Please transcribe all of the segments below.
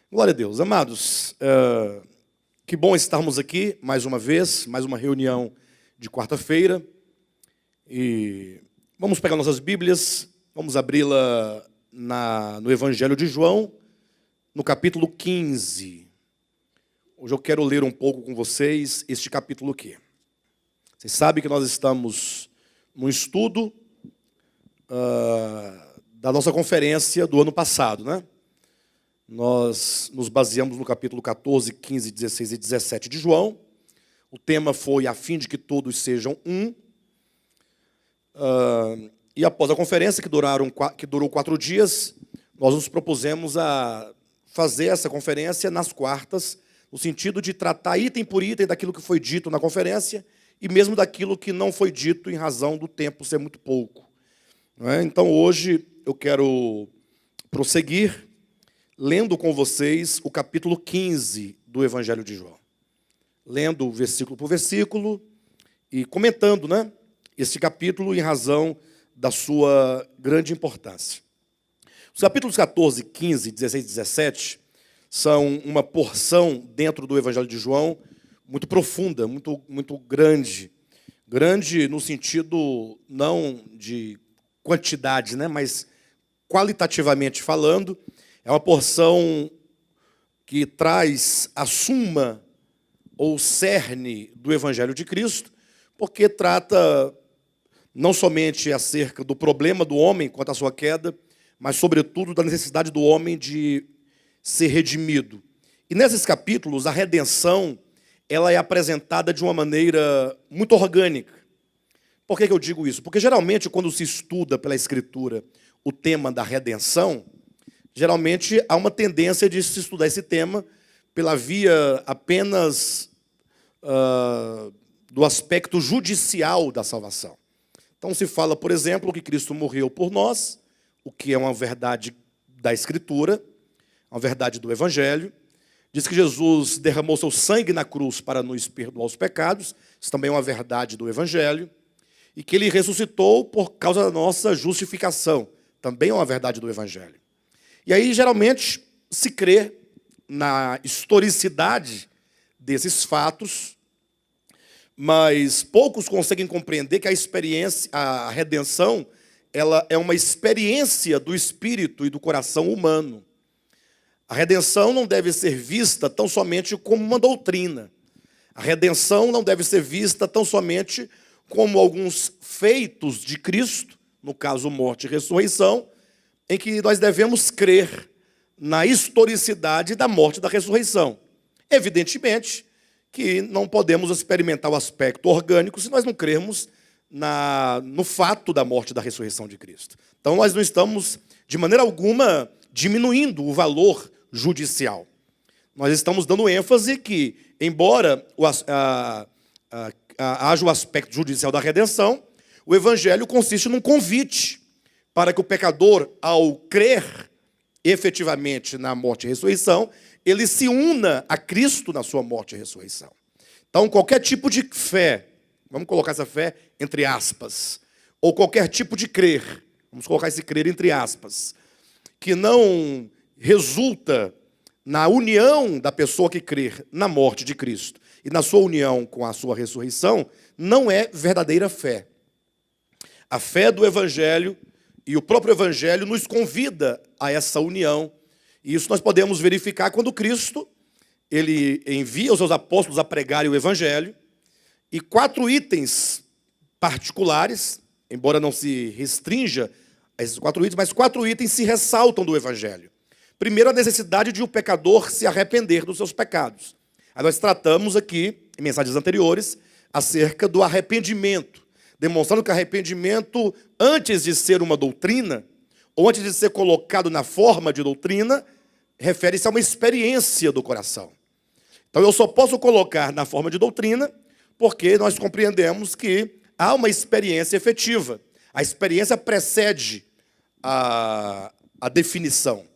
Glória a Deus. Amados, que bom estarmos aqui mais uma vez, mais uma reunião de quarta-feira. E vamos pegar nossas Bíblias, vamos abri-la no Evangelho de João, no capítulo 15. Hoje eu quero ler um pouco com vocês este capítulo aqui. Vocês sabem que nós estamos no estudo da nossa conferência do ano passado, né? Nós nos baseamos no capítulo 14, 15, 16 e 17 de João. O tema foi a fim de que todos sejam um. E após a conferência, que durou 4 dias, nós nos propusemos a fazer essa conferência nas quartas, no sentido de tratar item por item daquilo que foi dito na conferência e mesmo daquilo que não foi dito em razão do tempo ser muito pouco. Não é? Então, hoje, eu quero prosseguir lendo com vocês o capítulo 15 do Evangelho de João. Lendo versículo por versículo e comentando, né, esse capítulo em razão da sua grande importância. Os capítulos 14, 15, 16 e 17 são uma porção dentro do Evangelho de João muito profunda, muito grande. Grande no sentido não de quantidade, né, mas qualitativamente falando. É uma porção que traz a suma ou cerne do Evangelho de Cristo, porque trata não somente acerca do problema do homem quanto à sua queda, mas, sobretudo, da necessidade do homem de ser redimido. E nesses capítulos, a redenção ela é apresentada de uma maneira muito orgânica. Por que eu digo isso? Porque, geralmente, quando se estuda pela Escritura o tema da redenção, geralmente há uma tendência de se estudar esse tema pela via apenas do aspecto judicial da salvação. Então se fala, por exemplo, que Cristo morreu por nós, o que é uma verdade da Escritura, uma verdade do Evangelho. Diz que Jesus derramou seu sangue na cruz para nos perdoar os pecados, isso também é uma verdade do Evangelho. E que ele ressuscitou por causa da nossa justificação, também é uma verdade do Evangelho. E aí, geralmente, se crê na historicidade desses fatos, mas poucos conseguem compreender que a redenção, ela é uma experiência do espírito e do coração humano. A redenção não deve ser vista tão somente como uma doutrina. A redenção não deve ser vista tão somente como alguns feitos de Cristo, no caso, morte e ressurreição, em que nós devemos crer na historicidade da morte e da ressurreição. Evidentemente que não podemos experimentar o aspecto orgânico se nós não crermos no fato da morte e da ressurreição de Cristo. Então, nós não estamos, de maneira alguma, diminuindo o valor judicial. Nós estamos dando ênfase que, embora haja o aspecto judicial da redenção, o Evangelho consiste num convite para que o pecador, ao crer efetivamente na morte e ressurreição, ele se una a Cristo na sua morte e ressurreição. Então, qualquer tipo de fé, vamos colocar essa fé entre aspas, ou qualquer tipo de crer, vamos colocar esse crer entre aspas, que não resulta na união da pessoa que crer na morte de Cristo e na sua união com a sua ressurreição, não é verdadeira fé. A fé do Evangelho e o próprio Evangelho nos convida a essa união. E isso nós podemos verificar quando Cristo ele envia os seus apóstolos a pregarem o Evangelho. E 4 itens particulares, embora não se restrinja a esses 4 itens, mas 4 itens se ressaltam do Evangelho. Primeiro, a necessidade de o pecador se arrepender dos seus pecados. Aí nós tratamos aqui, em mensagens anteriores, acerca do arrependimento, demonstrando que arrependimento, antes de ser uma doutrina, ou antes de ser colocado na forma de doutrina, refere-se a uma experiência do coração. Então, eu só posso colocar na forma de doutrina porque nós compreendemos que há uma experiência efetiva. A experiência precede a definição,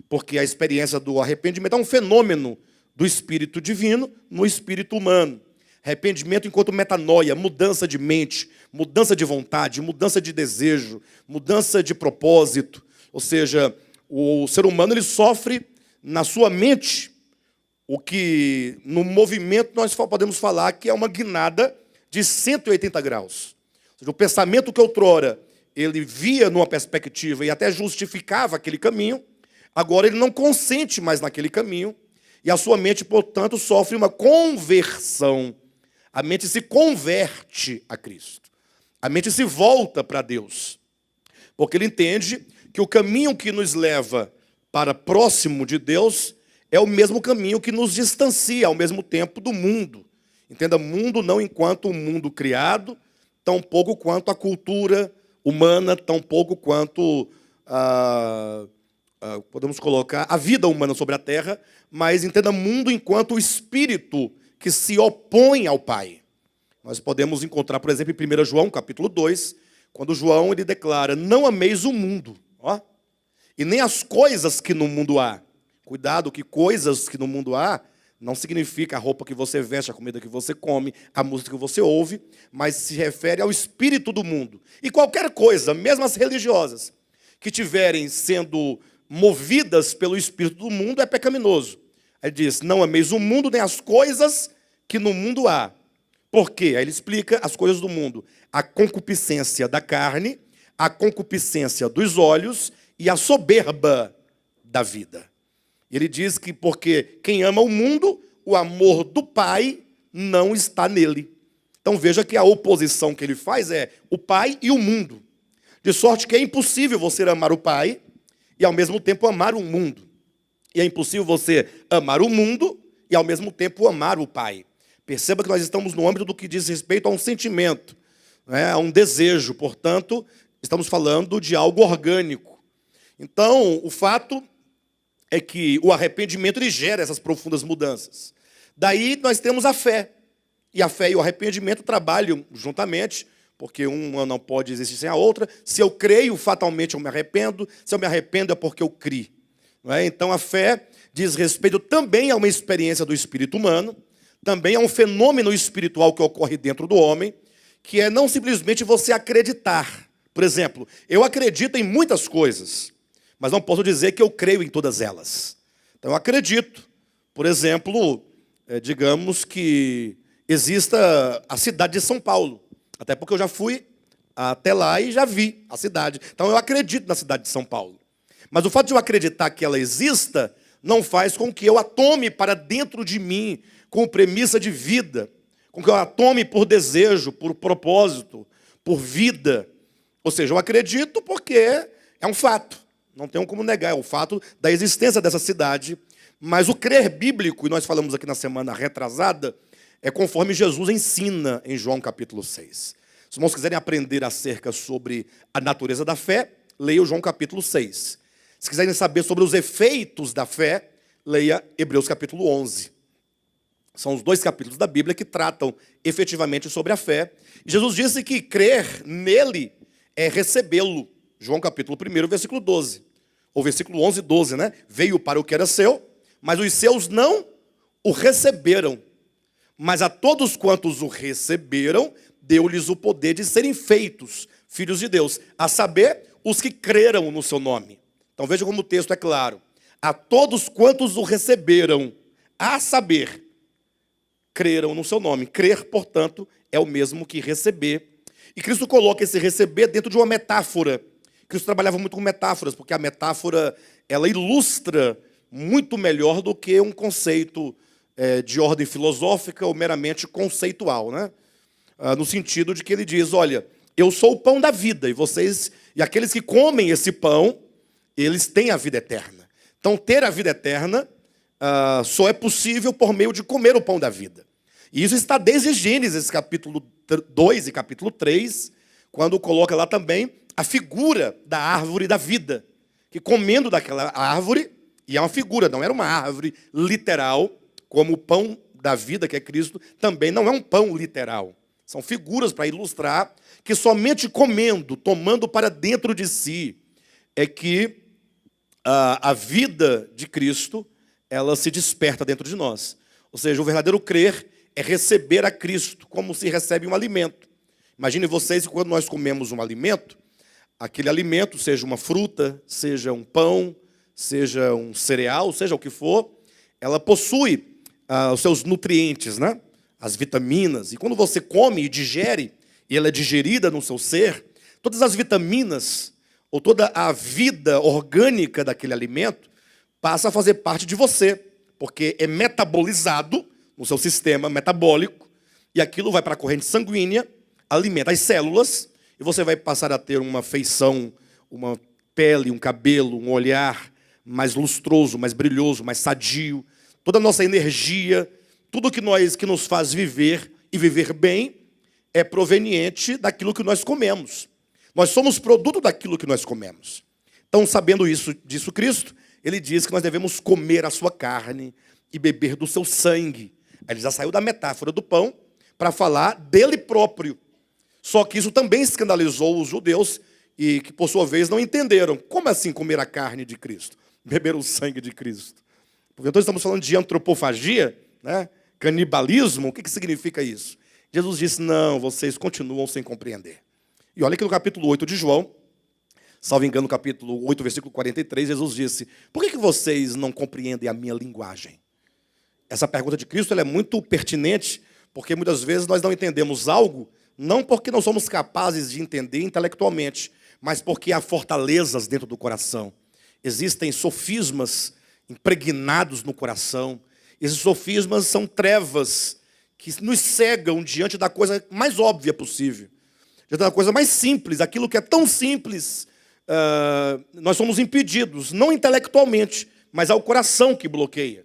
porque a experiência do arrependimento é um fenômeno do Espírito divino no espírito humano. Arrependimento enquanto metanoia, mudança de mente, mudança de vontade, mudança de desejo, mudança de propósito. Ou seja, o ser humano ele sofre na sua mente o que no movimento nós podemos falar que é uma guinada de 180 graus. Ou seja, o pensamento que outrora ele via numa perspectiva e até justificava aquele caminho, agora ele não consente mais naquele caminho, e a sua mente, portanto, sofre uma conversão. A mente se converte a Cristo. A mente se volta para Deus. Porque ele entende que o caminho que nos leva para próximo de Deus é o mesmo caminho que nos distancia ao mesmo tempo do mundo. Entenda, mundo não enquanto o mundo criado, tão pouco quanto a cultura humana, tão pouco quanto podemos colocar a vida humana sobre a terra, mas entenda mundo enquanto o espírito que se opõe ao Pai. Nós podemos encontrar, por exemplo, em 1 João, capítulo 2, quando João ele declara: não ameis o mundo, e nem as coisas que no mundo há. Cuidado que coisas que no mundo há não significa a roupa que você veste, a comida que você come, a música que você ouve, mas se refere ao espírito do mundo. E qualquer coisa, mesmo as religiosas, que tiverem sendo movidas pelo espírito do mundo, é pecaminoso. Ele diz: não ameis o mundo, nem as coisas que no mundo há. Por quê? Aí ele explica as coisas do mundo: a concupiscência da carne, a concupiscência dos olhos e a soberba da vida. Ele diz que porque quem ama o mundo, o amor do Pai não está nele. Então veja que a oposição que ele faz é o Pai e o mundo. De sorte que é impossível você amar o Pai e ao mesmo tempo amar o mundo. E é impossível você amar o mundo e ao mesmo tempo amar o Pai. Perceba que nós estamos no âmbito do que diz respeito a um sentimento, a um desejo. Portanto, estamos falando de algo orgânico. Então, o fato é que o arrependimento ele gera essas profundas mudanças. Daí nós temos a fé. E a fé e o arrependimento trabalham juntamente, porque uma não pode existir sem a outra. Se eu creio, fatalmente eu me arrependo. Se eu me arrependo é porque eu criei. Então a fé diz respeito também a uma experiência do espírito humano, também a um fenômeno espiritual que ocorre dentro do homem, que é não simplesmente você acreditar. Por exemplo, eu acredito em muitas coisas, mas não posso dizer que eu creio em todas elas. Então eu acredito, por exemplo, digamos que exista a cidade de São Paulo, até porque eu já fui até lá e já vi a cidade. Então eu acredito na cidade de São Paulo. Mas o fato de eu acreditar que ela exista não faz com que eu a tome para dentro de mim com premissa de vida, com que eu a tome por desejo, por propósito, por vida. Ou seja, eu acredito porque é um fato. Não tenho como negar, é o fato da existência dessa cidade. Mas o crer bíblico, e nós falamos aqui na semana retrasada, é conforme Jesus ensina em João capítulo 6. Se os irmãos quiserem aprender acerca sobre a natureza da fé, leia o João capítulo 6. Se quiserem saber sobre os efeitos da fé, leia Hebreus capítulo 11. São os 2 capítulos da Bíblia que tratam efetivamente sobre a fé. E Jesus disse que crer nele é recebê-lo. João capítulo 1, versículo 12. Ou versículo 11 e 12, né? Veio para o que era seu, mas os seus não o receberam. Mas a todos quantos o receberam, deu-lhes o poder de serem feitos filhos de Deus, a saber, os que creram no seu nome. Então veja como o texto é claro. A todos quantos o receberam, a saber, creram no seu nome. Crer, portanto, é o mesmo que receber. E Cristo coloca esse receber dentro de uma metáfora. Cristo trabalhava muito com metáforas, porque a metáfora ela ilustra muito melhor do que um conceito de ordem filosófica ou meramente conceitual, né? No sentido de que ele diz: olha, eu sou o pão da vida, e aqueles que comem esse pão, eles têm a vida eterna. Então, ter a vida eterna só é possível por meio de comer o pão da vida. E isso está desde Gênesis, capítulo 2 e capítulo 3, quando coloca lá também a figura da árvore da vida, que comendo daquela árvore, e é uma figura, não era uma árvore literal, como o pão da vida, que é Cristo, também não é um pão literal. São figuras para ilustrar que somente comendo, tomando para dentro de si, é que a vida de Cristo, ela se desperta dentro de nós. Ou seja, o verdadeiro crer é receber a Cristo como se recebe um alimento. Imagine vocês que quando nós comemos um alimento, aquele alimento, seja uma fruta, seja um pão, seja um cereal, seja o que for, ela possui os seus nutrientes, né? As vitaminas. E quando você come e digere, e ela é digerida no seu ser, todas as vitaminas, ou toda a vida orgânica daquele alimento, passa a fazer parte de você, porque é metabolizado no seu sistema metabólico, e aquilo vai para a corrente sanguínea, alimenta as células, e você vai passar a ter uma feição, uma pele, um cabelo, um olhar mais lustroso, mais brilhoso, mais sadio. Toda a nossa energia, tudo que nos faz viver e viver bem, é proveniente daquilo que nós comemos. Nós somos produto daquilo que nós comemos. Então, sabendo disso Cristo, ele diz que nós devemos comer a sua carne e beber do seu sangue. Ele já saiu da metáfora do pão para falar dele próprio. Só que isso também escandalizou os judeus e que, por sua vez, não entenderam. Como assim comer a carne de Cristo? Beber o sangue de Cristo? Porque então estamos falando de antropofagia, né? Canibalismo. O que significa isso? Jesus disse, não, vocês continuam sem compreender. E olha que no capítulo 8 de João, salvo engano, no capítulo 8, versículo 43, Jesus disse, por que vocês não compreendem a minha linguagem? Essa pergunta de Cristo ela é muito pertinente, porque muitas vezes nós não entendemos algo, não porque não somos capazes de entender intelectualmente, mas porque há fortalezas dentro do coração. Existem sofismas impregnados no coração. Esses sofismas são trevas que nos cegam diante da coisa mais óbvia possível. Diante da coisa mais simples, aquilo que é tão simples, nós somos impedidos, não intelectualmente, mas é o coração que bloqueia.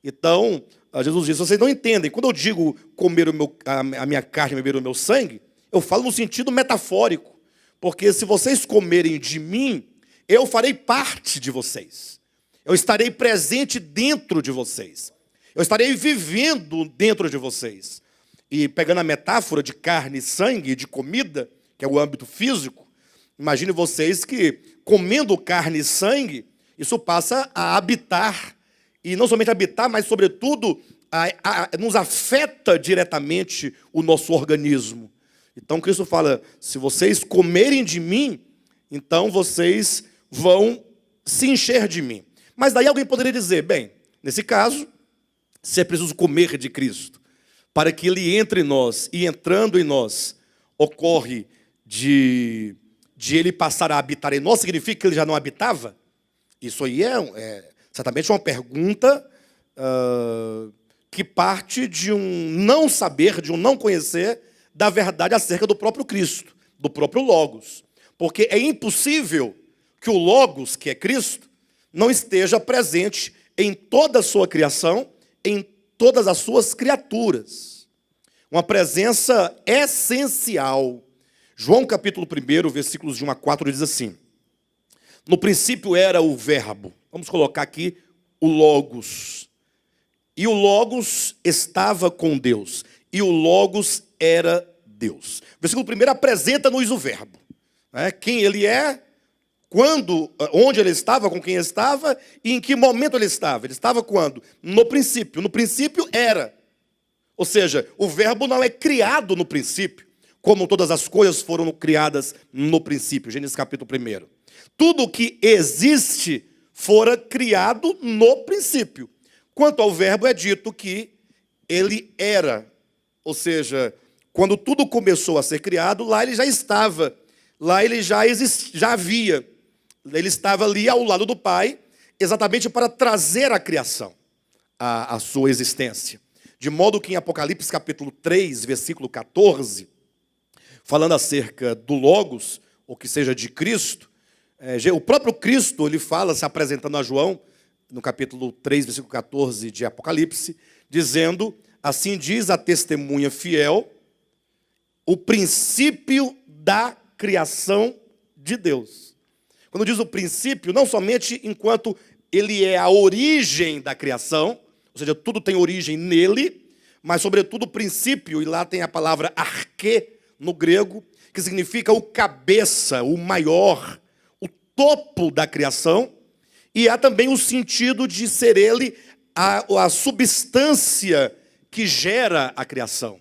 Então, Jesus diz, vocês não entendem. Quando eu digo comer a minha carne e beber o meu sangue, eu falo no sentido metafórico. Porque se vocês comerem de mim, eu farei parte de vocês. Eu estarei presente dentro de vocês. Eu estarei vivendo dentro de vocês. E pegando a metáfora de carne e sangue, de comida, que é o âmbito físico, imagine vocês que comendo carne e sangue, isso passa a habitar. E não somente habitar, mas, sobretudo, nos afeta diretamente o nosso organismo. Então, Cristo fala, se vocês comerem de mim, então vocês vão se encher de mim. Mas daí alguém poderia dizer, bem, nesse caso, se é preciso comer de Cristo, para que Ele entre em nós, e entrando em nós, ocorre de Ele passar a habitar em nós, significa que Ele já não habitava? Isso aí é certamente uma pergunta que parte de um não saber, de um não conhecer da verdade acerca do próprio Cristo, do próprio Logos. Porque é impossível que o Logos, que é Cristo, não esteja presente em toda a sua criação, em todas as suas criaturas. Uma presença essencial. João capítulo 1, versículos de 1 a 4, diz assim, no princípio era o verbo. Vamos colocar aqui o Logos. E o Logos estava com Deus. E o Logos era Deus. O versículo 1 apresenta-nos o verbo. Quem ele é, quando, onde ele estava, com quem estava e em que momento ele estava. Ele estava quando? No princípio. No princípio era. Ou seja, o verbo não é criado no princípio, como todas as coisas foram criadas no princípio. Gênesis capítulo 1. Tudo que existe fora criado no princípio. Quanto ao verbo, é dito que ele era. Ou seja, quando tudo começou a ser criado, lá ele já estava. Lá ele já havia. Ele estava ali ao lado do Pai, exatamente para trazer a criação, a sua existência. De modo que em Apocalipse capítulo 3, versículo 14, falando acerca do Logos, ou que seja de Cristo, o próprio Cristo, ele fala, se apresentando a João, no capítulo 3, versículo 14 de Apocalipse, dizendo, assim diz a testemunha fiel, o princípio da criação de Deus. Quando diz o princípio, não somente enquanto ele é a origem da criação, ou seja, tudo tem origem nele, mas sobretudo o princípio, e lá tem a palavra arquê no grego, que significa o cabeça, o maior, o topo da criação, e há também o sentido de ser ele a substância que gera a criação,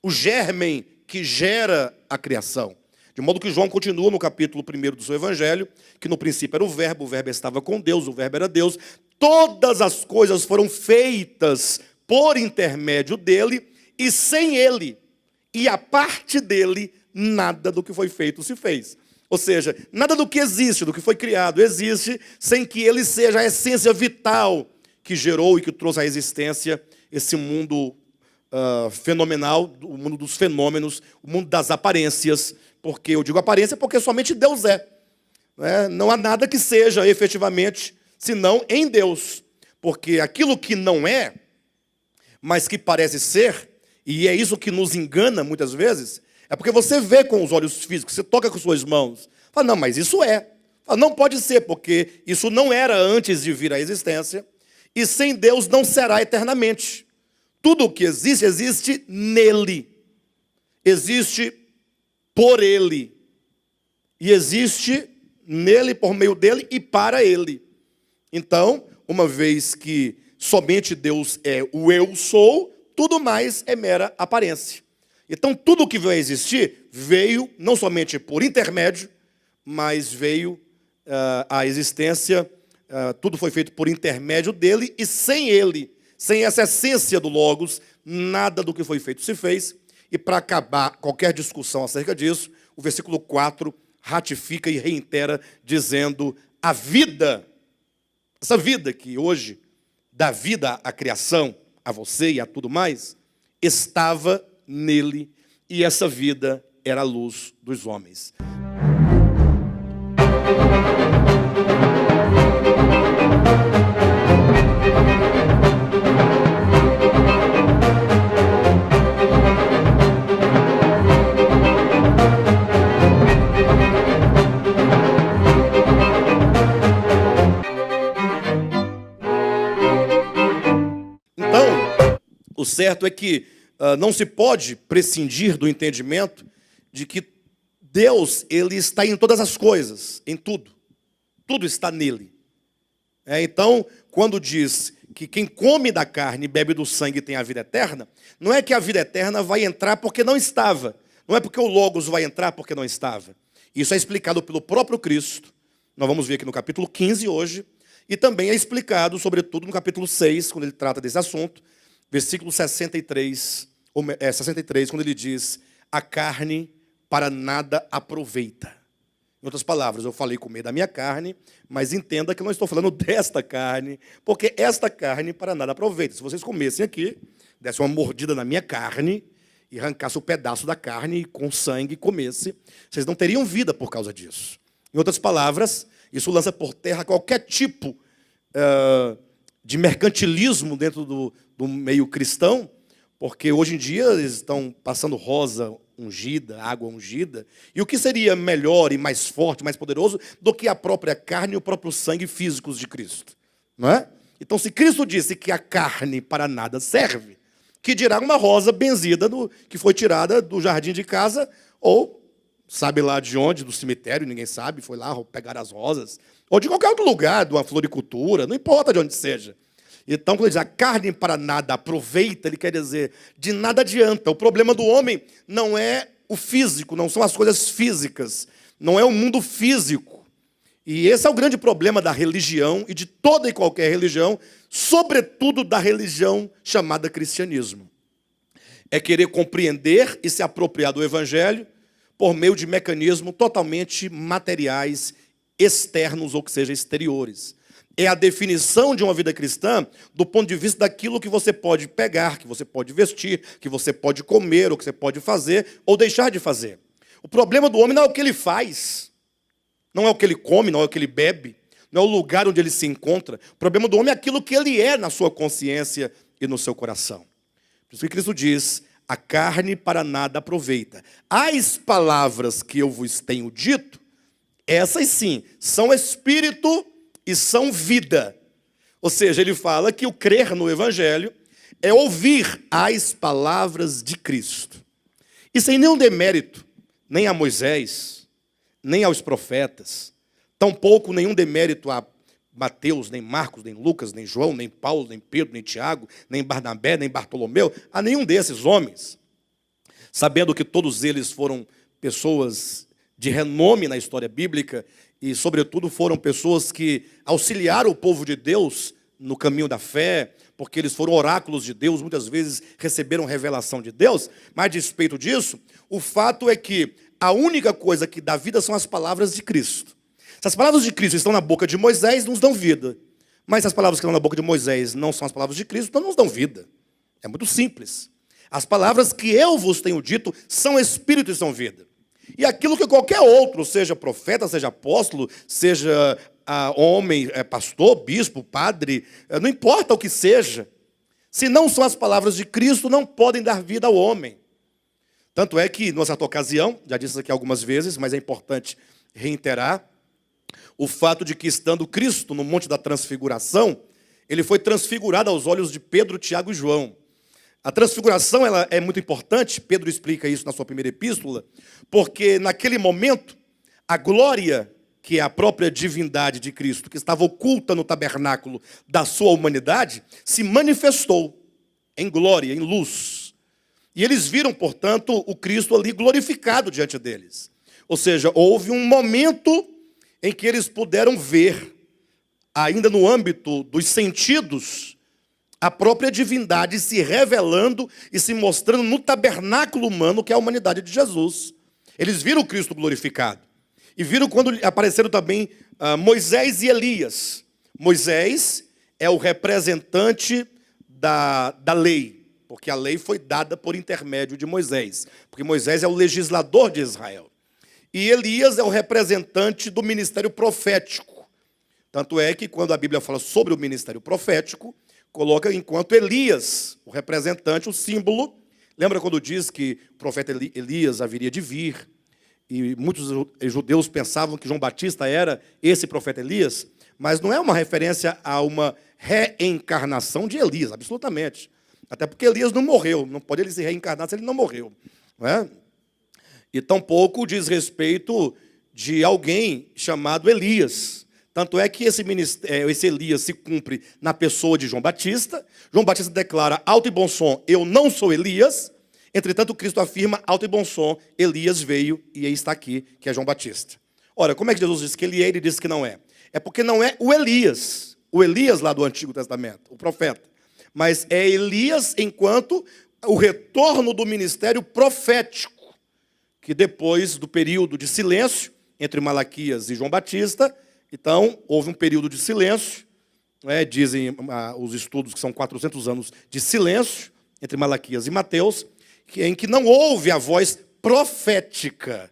o germen que gera a criação. De modo que João continua no capítulo 1 do seu evangelho, que no princípio era o Verbo estava com Deus, o Verbo era Deus. Todas as coisas foram feitas por intermédio dele, e sem ele, e a parte dele, nada do que foi feito se fez. Ou seja, nada do que existe, do que foi criado, existe sem que ele seja a essência vital que gerou e que trouxe à existência esse mundo fenomenal, o mundo dos fenômenos, o mundo das aparências. Porque eu digo aparência porque somente Deus é. Não há nada que seja efetivamente senão em Deus. Porque aquilo que não é, mas que parece ser, e é isso que nos engana muitas vezes, é porque você vê com os olhos físicos, você toca com suas mãos, fala, não, mas isso é. Fala, não pode ser, porque isso não era antes de vir à existência, e sem Deus não será eternamente. Tudo o que existe, existe nele. Existe por ele. E existe nele, por meio dele e para ele. Então, uma vez que somente Deus é o eu sou, tudo mais é mera aparência. Então, tudo o que veio a existir, veio não somente por intermédio, mas veio à existência, tudo foi feito por intermédio dele, e sem ele, sem essa essência do Logos, nada do que foi feito se fez. E para acabar qualquer discussão acerca disso, o versículo 4 ratifica e reitera, dizendo, a vida, essa vida que hoje dá vida à criação, a você e a tudo mais, estava nele, e essa vida era a luz dos homens. O certo é que não se pode prescindir do entendimento de que Deus, ele está em todas as coisas, em tudo. Tudo está nele. Então, quando diz que quem come da carne e bebe do sangue tem a vida eterna, não é que a vida eterna vai entrar porque não estava. Não é porque o Logos vai entrar porque não estava. Isso é explicado pelo próprio Cristo. Nós vamos ver aqui no capítulo 15 hoje. E também é explicado, sobretudo, no capítulo 6, quando ele trata desse assunto. Versículo 63, quando ele diz, a carne para nada aproveita. Em outras palavras, eu falei comer da minha carne, mas entenda que eu não estou falando desta carne, porque esta carne para nada aproveita. Se vocês comessem aqui, dessem uma mordida na minha carne, e arrancassem o pedaço da carne com sangue e comesse, vocês não teriam vida por causa disso. Em outras palavras, isso lança por terra qualquer tipo de mercantilismo dentro do meio cristão, porque hoje em dia eles estão passando rosa ungida, água ungida, e o que seria melhor e mais forte, mais poderoso do que a própria carne e o próprio sangue físicos de Cristo, não é? Então, se Cristo disse que a carne para nada serve, que dirá uma rosa benzida que foi tirada do jardim de casa, ou sabe lá de onde, do cemitério, ninguém sabe, foi lá pegar as rosas, ou de qualquer outro lugar, de uma floricultura, não importa de onde seja. Então, quando ele diz a carne para nada aproveita, ele quer dizer, de nada adianta. O problema do homem não é o físico, não são as coisas físicas, não é o mundo físico. E esse é o grande problema da religião e de toda e qualquer religião, sobretudo da religião chamada cristianismo. É querer compreender e se apropriar do evangelho por meio de mecanismos totalmente materiais, externos ou que seja exteriores. É a definição de uma vida cristã do ponto de vista daquilo que você pode pegar, que você pode vestir, que você pode comer, ou que você pode fazer, ou deixar de fazer. O problema do homem não é o que ele faz, não é o que ele come, não é o que ele bebe, não é o lugar onde ele se encontra. O problema do homem é aquilo que ele é na sua consciência e no seu coração. Por isso que Cristo diz, a carne para nada aproveita. As palavras que eu vos tenho dito, essas sim, são espírito e são vida. Ou seja, ele fala que o crer no Evangelho é ouvir as palavras de Cristo. E sem nenhum demérito, nem a Moisés, nem aos profetas, tampouco nenhum demérito a Mateus, nem Marcos, nem Lucas, nem João, nem Paulo, nem Pedro, nem Tiago, nem Barnabé, nem Bartolomeu, a nenhum desses homens, sabendo que todos eles foram pessoas de renome na história bíblica e, sobretudo, foram pessoas que auxiliaram o povo de Deus no caminho da fé, porque eles foram oráculos de Deus, muitas vezes receberam revelação de Deus. Mas, a despeito disso, o fato é que a única coisa que dá vida são as palavras de Cristo. Se as palavras de Cristo estão na boca de Moisés, nos dão vida. Mas se as palavras que estão na boca de Moisés não são as palavras de Cristo, então não nos dão vida. É muito simples. As palavras que eu vos tenho dito são espírito e são vida. E aquilo que qualquer outro, seja profeta, seja apóstolo, seja homem, pastor, bispo, padre, não importa o que seja, se não são as palavras de Cristo, não podem dar vida ao homem. Tanto é que, numa certa ocasião, já disse isso aqui algumas vezes, mas é importante reiterar, o fato de que, estando Cristo no Monte da Transfiguração, ele foi transfigurado aos olhos de Pedro, Tiago e João. A transfiguração ela é muito importante, Pedro explica isso na sua primeira epístola, porque naquele momento, a glória, que é a própria divindade de Cristo, que estava oculta no tabernáculo da sua humanidade, se manifestou em glória, em luz. E eles viram, portanto, o Cristo ali glorificado diante deles. Ou seja, houve um momento em que eles puderam ver, ainda no âmbito dos sentidos, a própria divindade se revelando e se mostrando no tabernáculo humano, que é a humanidade de Jesus. Eles viram o Cristo glorificado. E viram quando apareceram também Moisés e Elias. Moisés é o representante da lei, porque a lei foi dada por intermédio de Moisés, porque Moisés é o legislador de Israel. E Elias é o representante do ministério profético. Tanto é que quando a Bíblia fala sobre o ministério profético, coloca enquanto Elias, o representante, o símbolo. Lembra quando diz que o profeta Elias haveria de vir? E muitos judeus pensavam que João Batista era esse profeta Elias, mas não é uma referência a uma reencarnação de Elias, absolutamente. Até porque Elias não morreu, não pode ele se reencarnar se ele não morreu. Não é? E tampouco diz respeito de alguém chamado Elias. Tanto é que esse Elias se cumpre na pessoa de João Batista. João Batista declara alto e bom som, eu não sou Elias. Entretanto, Cristo afirma alto e bom som, Elias veio e aí está aqui, que é João Batista. Ora, como é que Jesus disse que ele é? Ele disse que não é. É porque não é o Elias lá do Antigo Testamento, o profeta. Mas é Elias enquanto o retorno do ministério profético, que depois do período de silêncio entre Malaquias e João Batista, então houve um período de silêncio, dizem os estudos que são 400 anos de silêncio entre Malaquias e Mateus, em que não houve a voz profética,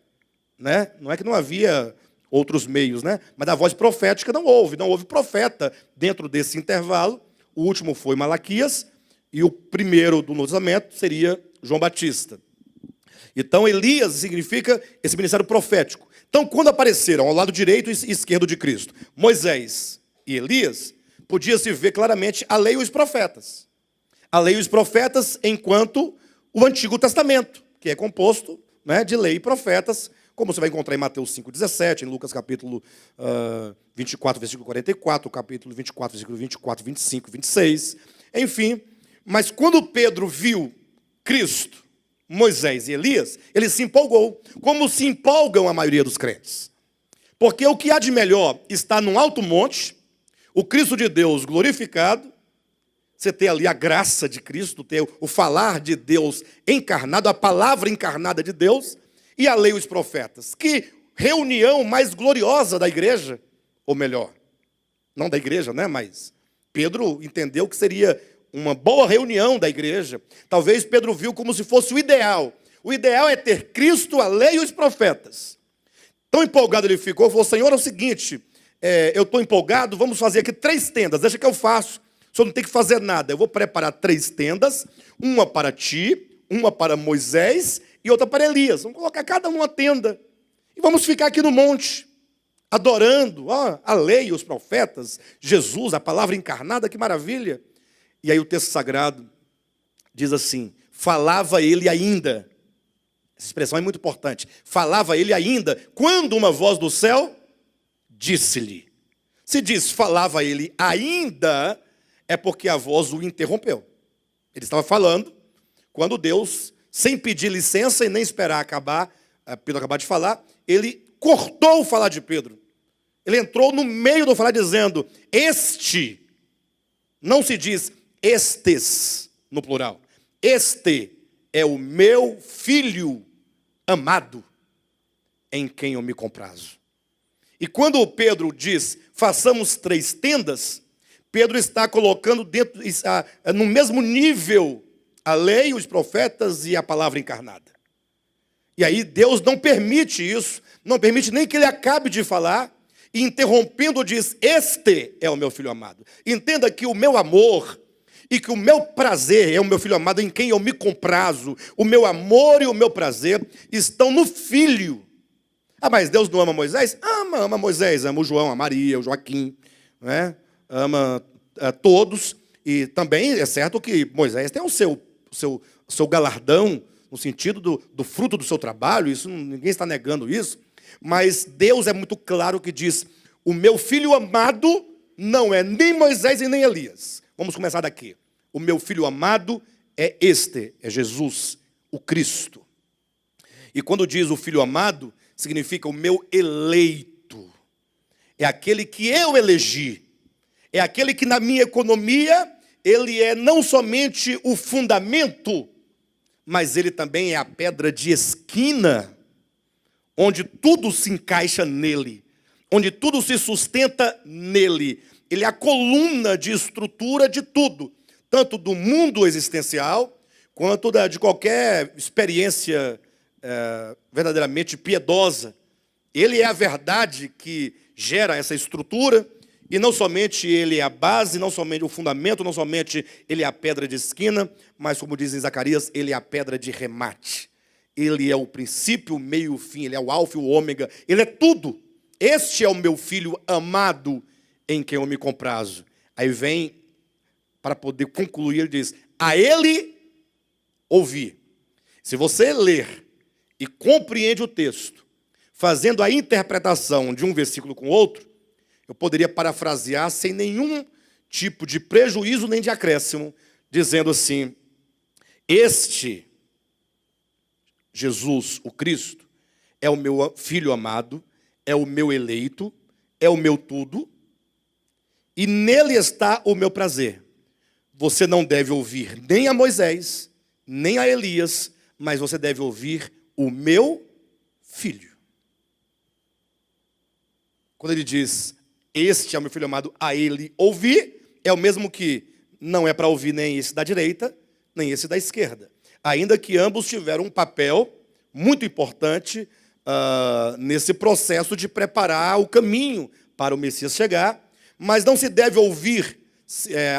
né? Não é que não havia outros meios, né? Mas a voz profética não houve profeta dentro desse intervalo. O último foi Malaquias e o primeiro do Novo Testamento seria João Batista. Então, Elias significa esse ministério profético. Então, quando apareceram ao lado direito e esquerdo de Cristo, Moisés e Elias, podia-se ver claramente a lei e os profetas. A lei e os profetas enquanto o Antigo Testamento, que é composto, né, de lei e profetas, como você vai encontrar em Mateus 5,17, em Lucas capítulo 24, versículo 44, capítulo 24, versículo 24, 25, 26, enfim. Mas quando Pedro viu Cristo, Moisés e Elias, ele se empolgou, como se empolgam a maioria dos crentes. Porque o que há de melhor está num alto monte, o Cristo de Deus glorificado, você ter ali a graça de Cristo, ter o falar de Deus encarnado, a palavra encarnada de Deus, e a lei e os profetas. Que reunião mais gloriosa da igreja, ou melhor, não da igreja, né? Mas Pedro entendeu que seria uma boa reunião da igreja. Talvez Pedro viu como se fosse o ideal. O ideal é ter Cristo, a lei e os profetas. Tão empolgado ele ficou, falou, Senhor, é o seguinte, eu estou empolgado, vamos fazer aqui 3 tendas, deixa que eu faço. O senhor não tem que fazer nada, eu vou preparar 3 tendas, uma para ti, uma para Moisés e outra para Elias. Vamos colocar cada uma tenda. E vamos ficar aqui no monte, adorando a lei, os profetas, Jesus, a palavra encarnada, que maravilha. E aí o texto sagrado diz assim, falava ele ainda. Essa expressão é muito importante. Falava ele ainda, quando uma voz do céu disse-lhe. Se diz falava ele ainda, é porque a voz o interrompeu. Ele estava falando, quando Deus, sem pedir licença e nem esperar Pedro acabar de falar, ele cortou o falar de Pedro. Ele entrou no meio do falar dizendo, este, não se diz estes no plural. Este é o meu filho amado, em quem eu me comprazo. E quando Pedro diz, façamos 3 tendas, Pedro está colocando no mesmo nível a lei, os profetas e a palavra encarnada. E aí Deus não permite isso, não permite nem que ele acabe de falar, e interrompendo diz, este é o meu filho amado. Entenda que o meu amor e que o meu prazer é o meu filho amado em quem eu me comprazo. O meu amor e o meu prazer estão no filho. Ah, mas Deus não ama Moisés? Ama Moisés, ama o João, a Maria, o Joaquim, né? Ama todos. E também é certo que Moisés tem o seu galardão, no sentido do fruto do seu trabalho, isso ninguém está negando isso. Mas Deus é muito claro que diz, o meu filho amado não é nem Moisés e nem Elias. Vamos começar daqui. O meu filho amado é é Jesus, o Cristo. E quando diz o filho amado, significa o meu eleito. É aquele que eu elegi. É aquele que na minha economia, ele é não somente o fundamento, mas ele também é a pedra de esquina, onde tudo se encaixa nele, onde tudo se sustenta nele. Ele é a coluna de estrutura de tudo, tanto do mundo existencial, quanto de qualquer experiência verdadeiramente piedosa. Ele é a verdade que gera essa estrutura, e não somente ele é a base, não somente o fundamento, não somente ele é a pedra de esquina, mas, como diz em Zacarias, ele é a pedra de remate. Ele é o princípio, o meio e o fim, ele é o alfa e o ômega, ele é tudo. Este é o meu filho amado, em quem eu me comprazo. Aí vem, para poder concluir, ele diz, a ele ouvi. Se você ler e compreende o texto, fazendo a interpretação de um versículo com outro, eu poderia parafrasear sem nenhum tipo de prejuízo nem de acréscimo, dizendo assim, este Jesus, o Cristo, é o meu filho amado, é o meu eleito, é o meu tudo, e nele está o meu prazer. Você não deve ouvir nem a Moisés, nem a Elias, mas você deve ouvir o meu filho. Quando ele diz, este é o meu filho amado, a ele ouvir, é o mesmo que não é para ouvir nem esse da direita, nem esse da esquerda. Ainda que ambos tiveram um papel muito importante nesse processo de preparar o caminho para o Messias chegar, mas não se deve ouvir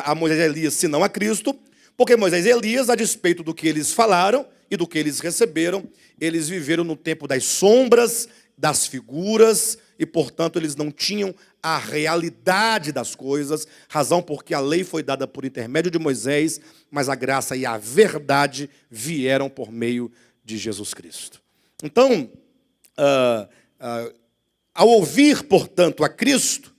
a Moisés e Elias, senão a Cristo, porque Moisés e Elias, a despeito do que eles falaram e do que eles receberam, eles viveram no tempo das sombras, das figuras, e, portanto, eles não tinham a realidade das coisas, razão porque a lei foi dada por intermédio de Moisés, mas a graça e a verdade vieram por meio de Jesus Cristo. Então, ao ouvir, portanto, a Cristo,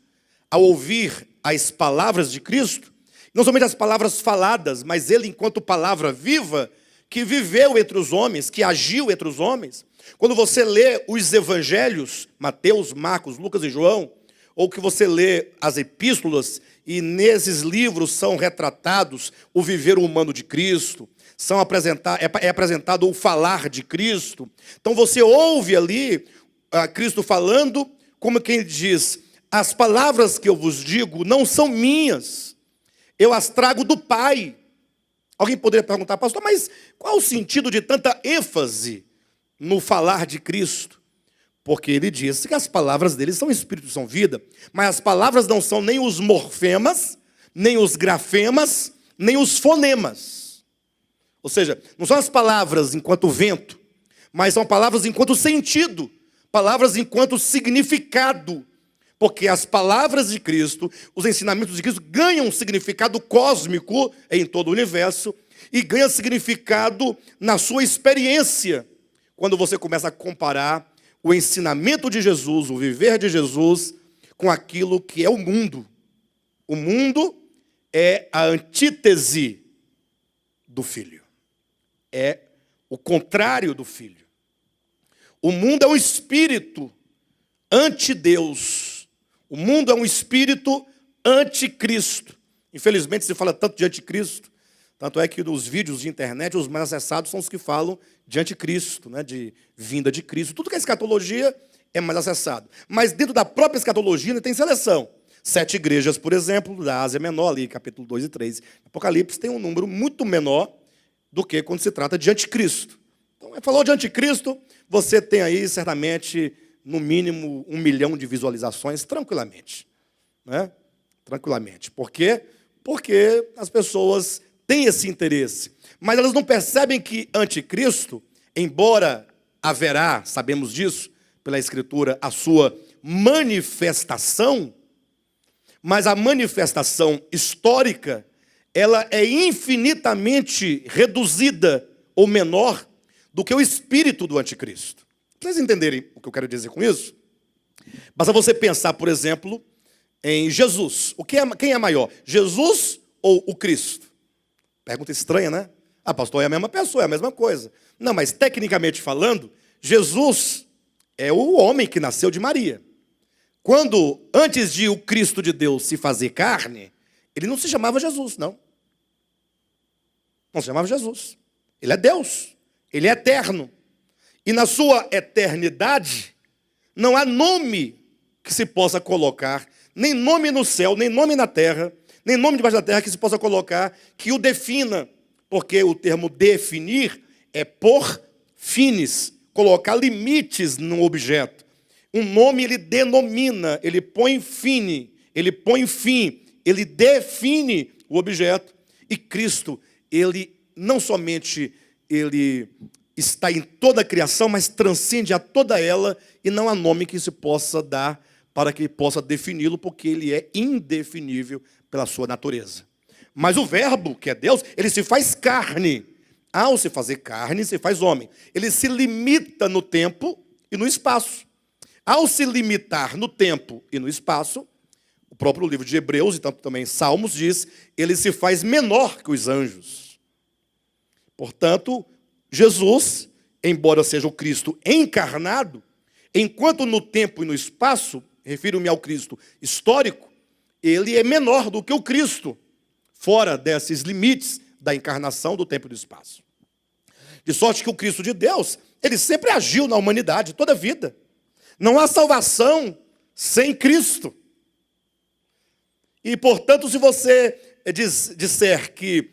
ao ouvir as palavras de Cristo, não somente as palavras faladas, mas ele, enquanto palavra viva, que viveu entre os homens, que agiu entre os homens. Quando você lê os evangelhos, Mateus, Marcos, Lucas e João, ou que você lê as epístolas, e nesses livros são retratados o viver humano de Cristo, é apresentado o falar de Cristo. Então você ouve ali Cristo falando, como quem diz, as palavras que eu vos digo não são minhas, eu as trago do Pai. Alguém poderia perguntar, pastor, mas qual o sentido de tanta ênfase no falar de Cristo? Porque ele disse que as palavras dele são espírito, são vida, mas as palavras não são nem os morfemas, nem os grafemas, nem os fonemas. Ou seja, não são as palavras enquanto vento, mas são palavras enquanto sentido, palavras enquanto significado. Porque as palavras de Cristo, os ensinamentos de Cristo ganham um significado cósmico em todo o universo e ganham significado na sua experiência. Quando você começa a comparar o ensinamento de Jesus, o viver de Jesus, com aquilo que é o mundo. O mundo é a antítese do Filho. É o contrário do Filho. O mundo é um espírito anti-Deus. O mundo é um espírito anticristo. Infelizmente se fala tanto de anticristo, tanto é que nos vídeos de internet os mais acessados são os que falam de anticristo, né, de vinda de Cristo. Tudo que é escatologia é mais acessado. Mas dentro da própria escatologia tem seleção. 7 igrejas, por exemplo, da Ásia Menor, ali, capítulo 2 e 3. Apocalipse tem um número muito menor do que quando se trata de anticristo. Então, falou de anticristo, você tem aí, certamente, no mínimo 1 milhão de visualizações, tranquilamente. Né? Tranquilamente. Por quê? Porque as pessoas têm esse interesse. Mas elas não percebem que anticristo, embora haverá, sabemos disso, pela Escritura, a sua manifestação, mas a manifestação histórica, ela é infinitamente reduzida ou menor do que o espírito do anticristo. Para vocês entenderem o que eu quero dizer com isso, basta você pensar, por exemplo, em Jesus. Quem é maior, Jesus ou o Cristo? Pergunta estranha, né? Ah, pastor, é a mesma pessoa, é a mesma coisa. Não, mas tecnicamente falando, Jesus é o homem que nasceu de Maria. Quando, antes de o Cristo de Deus se fazer carne, ele não se chamava Jesus, não. Não se chamava Jesus. Ele é Deus. Ele é eterno. E na sua eternidade, não há nome que se possa colocar, nem nome no céu, nem nome na terra, nem nome debaixo da terra que se possa colocar, que o defina. Porque o termo definir é por finis, colocar limites no objeto. Um nome ele denomina, ele põe fim, ele põe fim, ele define o objeto. E Cristo, ele não somente ele está em toda a criação, mas transcende a toda ela e não há nome que se possa dar para que possa defini-lo, porque ele é indefinível pela sua natureza. Mas o verbo, que é Deus, ele se faz carne. Ao se fazer carne, se faz homem. Ele se limita no tempo e no espaço. Ao se limitar no tempo e no espaço, o próprio livro de Hebreus, e tanto também Salmos, diz, ele se faz menor que os anjos. Portanto, Jesus, embora seja o Cristo encarnado, enquanto no tempo e no espaço, refiro-me ao Cristo histórico, ele é menor do que o Cristo, fora desses limites da encarnação do tempo e do espaço. De sorte que o Cristo de Deus, ele sempre agiu na humanidade, toda a vida. Não há salvação sem Cristo. E, portanto, se você disser que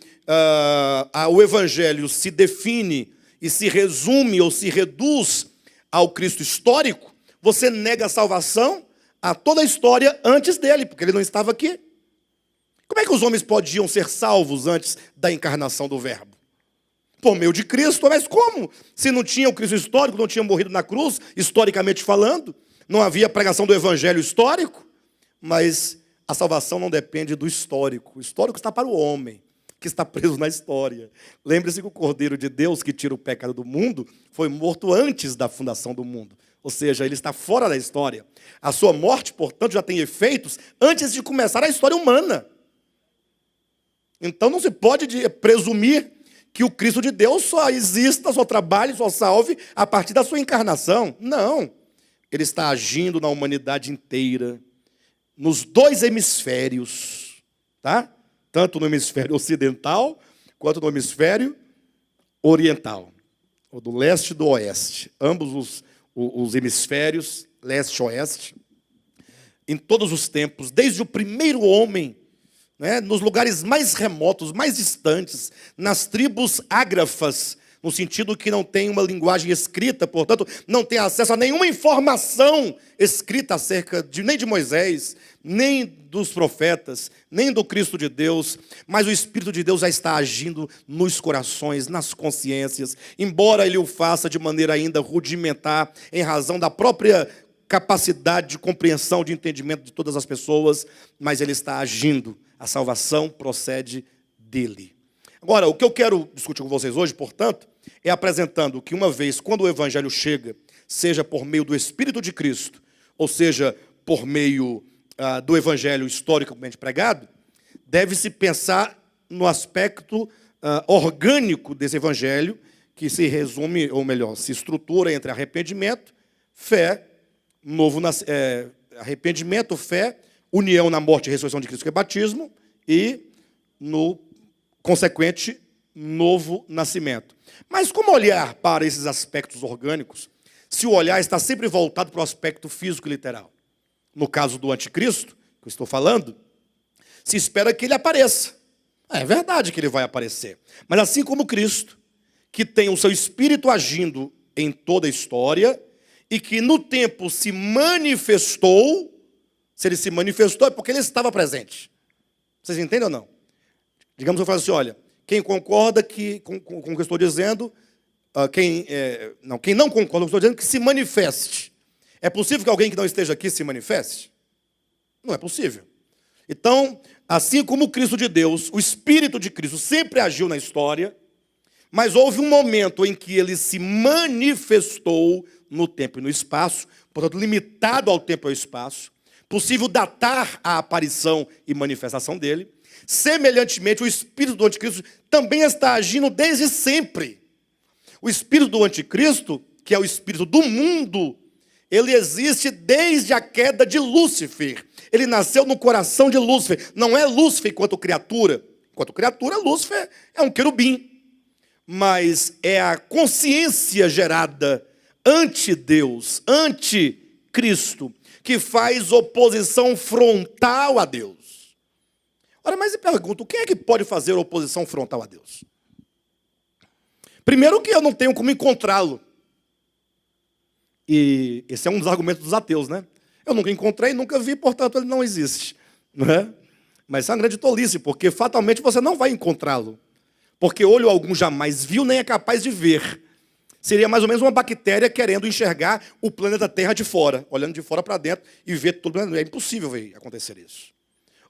o Evangelho se define e se resume ou se reduz ao Cristo histórico, você nega a salvação a toda a história antes dele, porque ele não estava aqui. Como é que os homens podiam ser salvos antes da encarnação do Verbo? Por meio de Cristo, mas como? Se não tinha o Cristo histórico, não tinha morrido na cruz, historicamente falando, não havia pregação do Evangelho histórico, mas a salvação não depende do histórico. O histórico está para o homem, que está preso na história. Lembre-se que o Cordeiro de Deus, que tira o pecado do mundo, foi morto antes da fundação do mundo. Ou seja, ele está fora da história. A sua morte, portanto, já tem efeitos antes de começar a história humana. Então não se pode presumir que o Cristo de Deus só exista, só trabalhe, só salve a partir da sua encarnação. Não. Ele está agindo na humanidade inteira, nos 2 hemisférios, tá? Tanto no hemisfério ocidental, quanto no hemisfério oriental, ou do leste e do oeste. Ambos os hemisférios, leste e oeste, em todos os tempos, desde o primeiro homem, né, nos lugares mais remotos, mais distantes, nas tribos ágrafas, no sentido que não tem uma linguagem escrita, portanto, não tem acesso a nenhuma informação escrita acerca nem de Moisés, nem dos profetas, nem do Cristo de Deus, mas o Espírito de Deus já está agindo nos corações, nas consciências, embora ele o faça de maneira ainda rudimentar, em razão da própria capacidade de compreensão, de entendimento de todas as pessoas, mas ele está agindo. A salvação procede dele. Agora, o que eu quero discutir com vocês hoje, portanto, é apresentando que uma vez, quando o Evangelho chega, seja por meio do Espírito de Cristo, ou seja, por meio do Evangelho historicamente pregado, deve-se pensar no aspecto orgânico desse Evangelho, que se resume, ou melhor, se estrutura entre arrependimento, fé, arrependimento, fé, união na morte e ressurreição de Cristo, que é batismo, e no consequente novo nascimento. Mas como olhar para esses aspectos orgânicos, se o olhar está sempre voltado para o aspecto físico e literal? No caso do anticristo, que eu estou falando, se espera que ele apareça. É verdade que ele vai aparecer. Mas assim como Cristo, que tem o seu espírito agindo em toda a história, e que no tempo se manifestou, se ele se manifestou é porque ele estava presente. Vocês entendem ou não? Digamos que eu falo assim, olha, quem concorda com o que eu estou dizendo, quem não concorda com o que eu estou dizendo, que se manifeste. É possível que alguém que não esteja aqui se manifeste? Não é possível. Então, assim como o Cristo de Deus, o Espírito de Cristo sempre agiu na história, mas houve um momento em que ele se manifestou no tempo e no espaço, portanto, limitado ao tempo e ao espaço, possível datar a aparição e manifestação dele. Semelhantemente, o espírito do anticristo também está agindo desde sempre. O espírito do anticristo, que é o espírito do mundo, ele existe desde a queda de Lúcifer. Ele nasceu no coração de Lúcifer. Não é Lúcifer enquanto criatura. Enquanto criatura, Lúcifer é um querubim. Mas é a consciência gerada ante-Deus, ante-Cristo, que faz oposição frontal a Deus. Ora, mas eu pergunto, quem é que pode fazer oposição frontal a Deus? Primeiro que eu não tenho como encontrá-lo. E esse é um dos argumentos dos ateus, né? Eu nunca encontrei, nunca vi, portanto ele não existe. Não é? Mas isso é uma grande tolice, porque fatalmente você não vai encontrá-lo. Porque olho algum jamais viu, nem é capaz de ver. Seria mais ou menos uma bactéria querendo enxergar o planeta Terra de fora, olhando de fora para dentro e ver tudo. É impossível acontecer isso.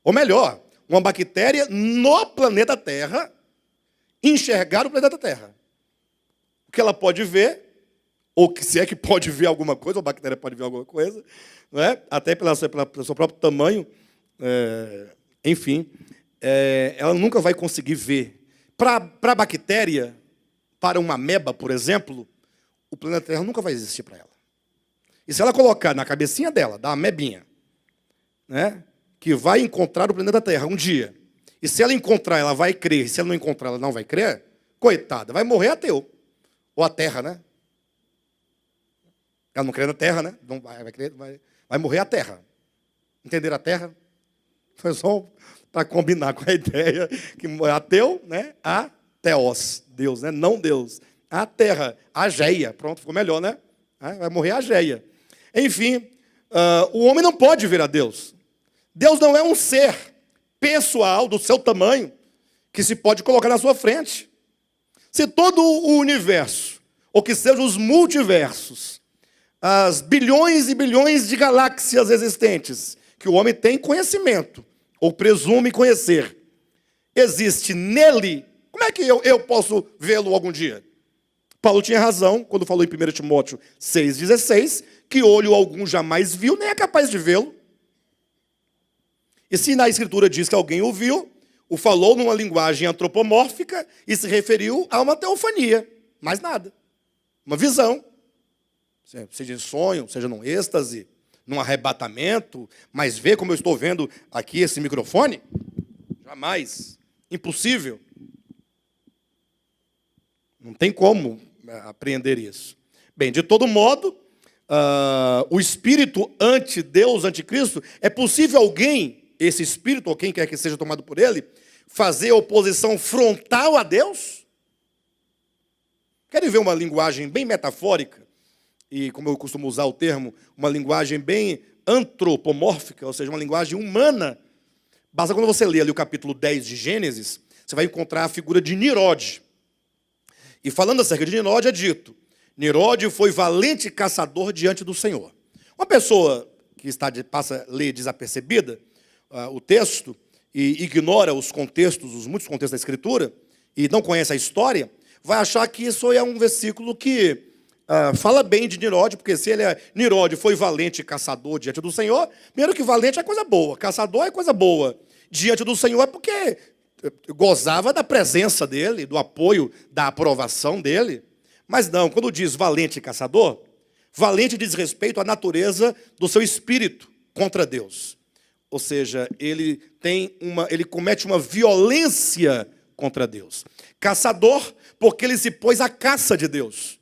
Ou melhor, uma bactéria no planeta Terra enxergar o planeta Terra. O que ela pode ver, ou que se é que pode ver alguma coisa, ou a bactéria pode ver alguma coisa, não é? Até pelo seu próprio tamanho, enfim, ela nunca vai conseguir ver. Para a bactéria, para uma ameba, por exemplo, o planeta Terra nunca vai existir para ela. E se ela colocar na cabecinha dela, da amebinha, né, que vai encontrar o planeta Terra um dia, e se ela encontrar, ela vai crer, e se ela não encontrar, ela não vai crer, coitada, vai morrer ateu. Ou a Terra, né? Ela não crê na Terra, né? Não vai morrer a Terra. Entenderam a Terra? Foi só para combinar com a ideia que ateu, né? Ateos, Deus, né? Não Deus. A Terra, a Geia. Pronto, ficou melhor, né? Vai morrer a Geia. Enfim, o homem não pode ver a Deus. Deus não é um ser pessoal do seu tamanho que se pode colocar na sua frente. Se todo o universo, ou que sejam os multiversos, as bilhões e bilhões de galáxias existentes, que o homem tem conhecimento, ou presume conhecer, existe nele, como é que eu posso vê-lo algum dia? Paulo tinha razão quando falou em 1 Timóteo 6,16, que olho algum jamais viu, nem é capaz de vê-lo. E se na Escritura diz que alguém o viu, o falou numa linguagem antropomórfica e se referiu a uma teofania, mais nada. Uma visão, seja em sonho, seja num êxtase, num arrebatamento, mas ver como eu estou vendo aqui esse microfone? Jamais. Impossível. Não tem como apreender isso. Bem, de todo modo, o espírito ante-Deus, anticristo, é possível alguém, esse espírito, ou quem quer que seja tomado por ele, fazer oposição frontal a Deus? Querem ver uma linguagem bem metafórica? E, como eu costumo usar o termo, uma linguagem bem antropomórfica, ou seja, uma linguagem humana. Basta quando você lê ali o capítulo 10 de Gênesis, você vai encontrar a figura de Nirode. E falando acerca de Nirode, é dito, Nirode foi valente caçador diante do Senhor. Uma pessoa que passa a ler desapercebida o texto e ignora os contextos, os muitos contextos da Escritura, e não conhece a história, vai achar que isso é um versículo que fala bem de Nirode, porque se Nirode foi valente caçador diante do Senhor, primeiro que valente é coisa boa, caçador é coisa boa. Diante do Senhor é porque gozava da presença dele, do apoio, da aprovação dele. Mas não, quando diz valente caçador, valente diz respeito à natureza do seu espírito contra Deus. Ou seja, ele comete uma violência contra Deus. Caçador, porque ele se pôs à caça de Deus.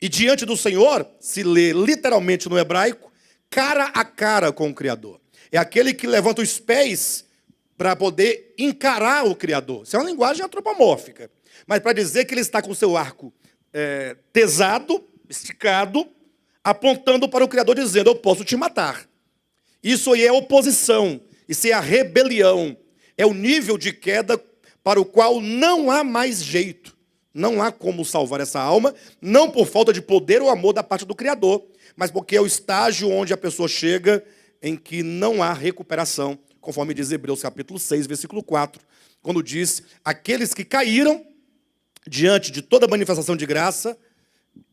E diante do Senhor, se lê literalmente no hebraico, cara a cara com o Criador. É aquele que levanta os pés para poder encarar o Criador. Isso é uma linguagem antropomórfica. Mas para dizer que ele está com o seu arco tesado, esticado, apontando para o Criador, dizendo, eu posso te matar. Isso aí é oposição, isso é a rebelião. É o nível de queda para o qual não há mais jeito. Não há como salvar essa alma, não por falta de poder ou amor da parte do Criador, mas porque é o estágio onde a pessoa chega em que não há recuperação, conforme diz Hebreus capítulo 6, versículo 4, quando diz, aqueles que caíram diante de toda manifestação de graça,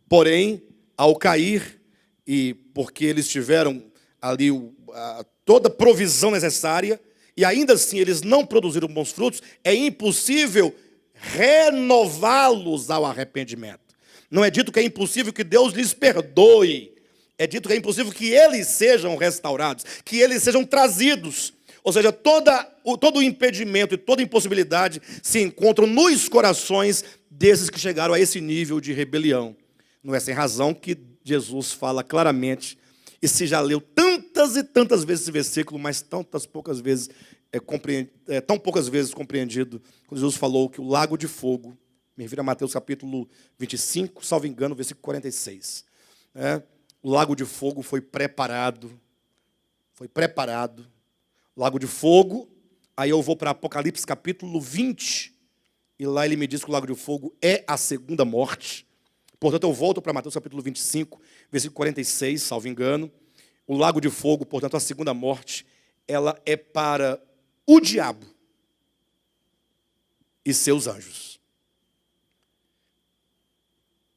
porém, ao cair, e porque eles tiveram ali toda a provisão necessária, e ainda assim eles não produziram bons frutos, é impossível renová-los ao arrependimento. Não é dito que é impossível que Deus lhes perdoe, é dito que é impossível que eles sejam restaurados, que eles sejam trazidos. Ou seja, todo o impedimento e toda impossibilidade se encontram nos corações desses que chegaram a esse nível de rebelião. Não é sem razão que Jesus fala claramente, e se já leu tantas e tantas vezes esse versículo, mas tão poucas vezes compreendido, quando Jesus falou que o lago de fogo, me refiro a Mateus capítulo 25, salvo engano, versículo 46. O lago de fogo foi preparado. Lago de fogo, aí eu vou para Apocalipse capítulo 20, e lá ele me diz que o lago de fogo é a segunda morte. Portanto, eu volto para Mateus capítulo 25, versículo 46, salvo engano. O lago de fogo, portanto, a segunda morte, ela é para o diabo e seus anjos.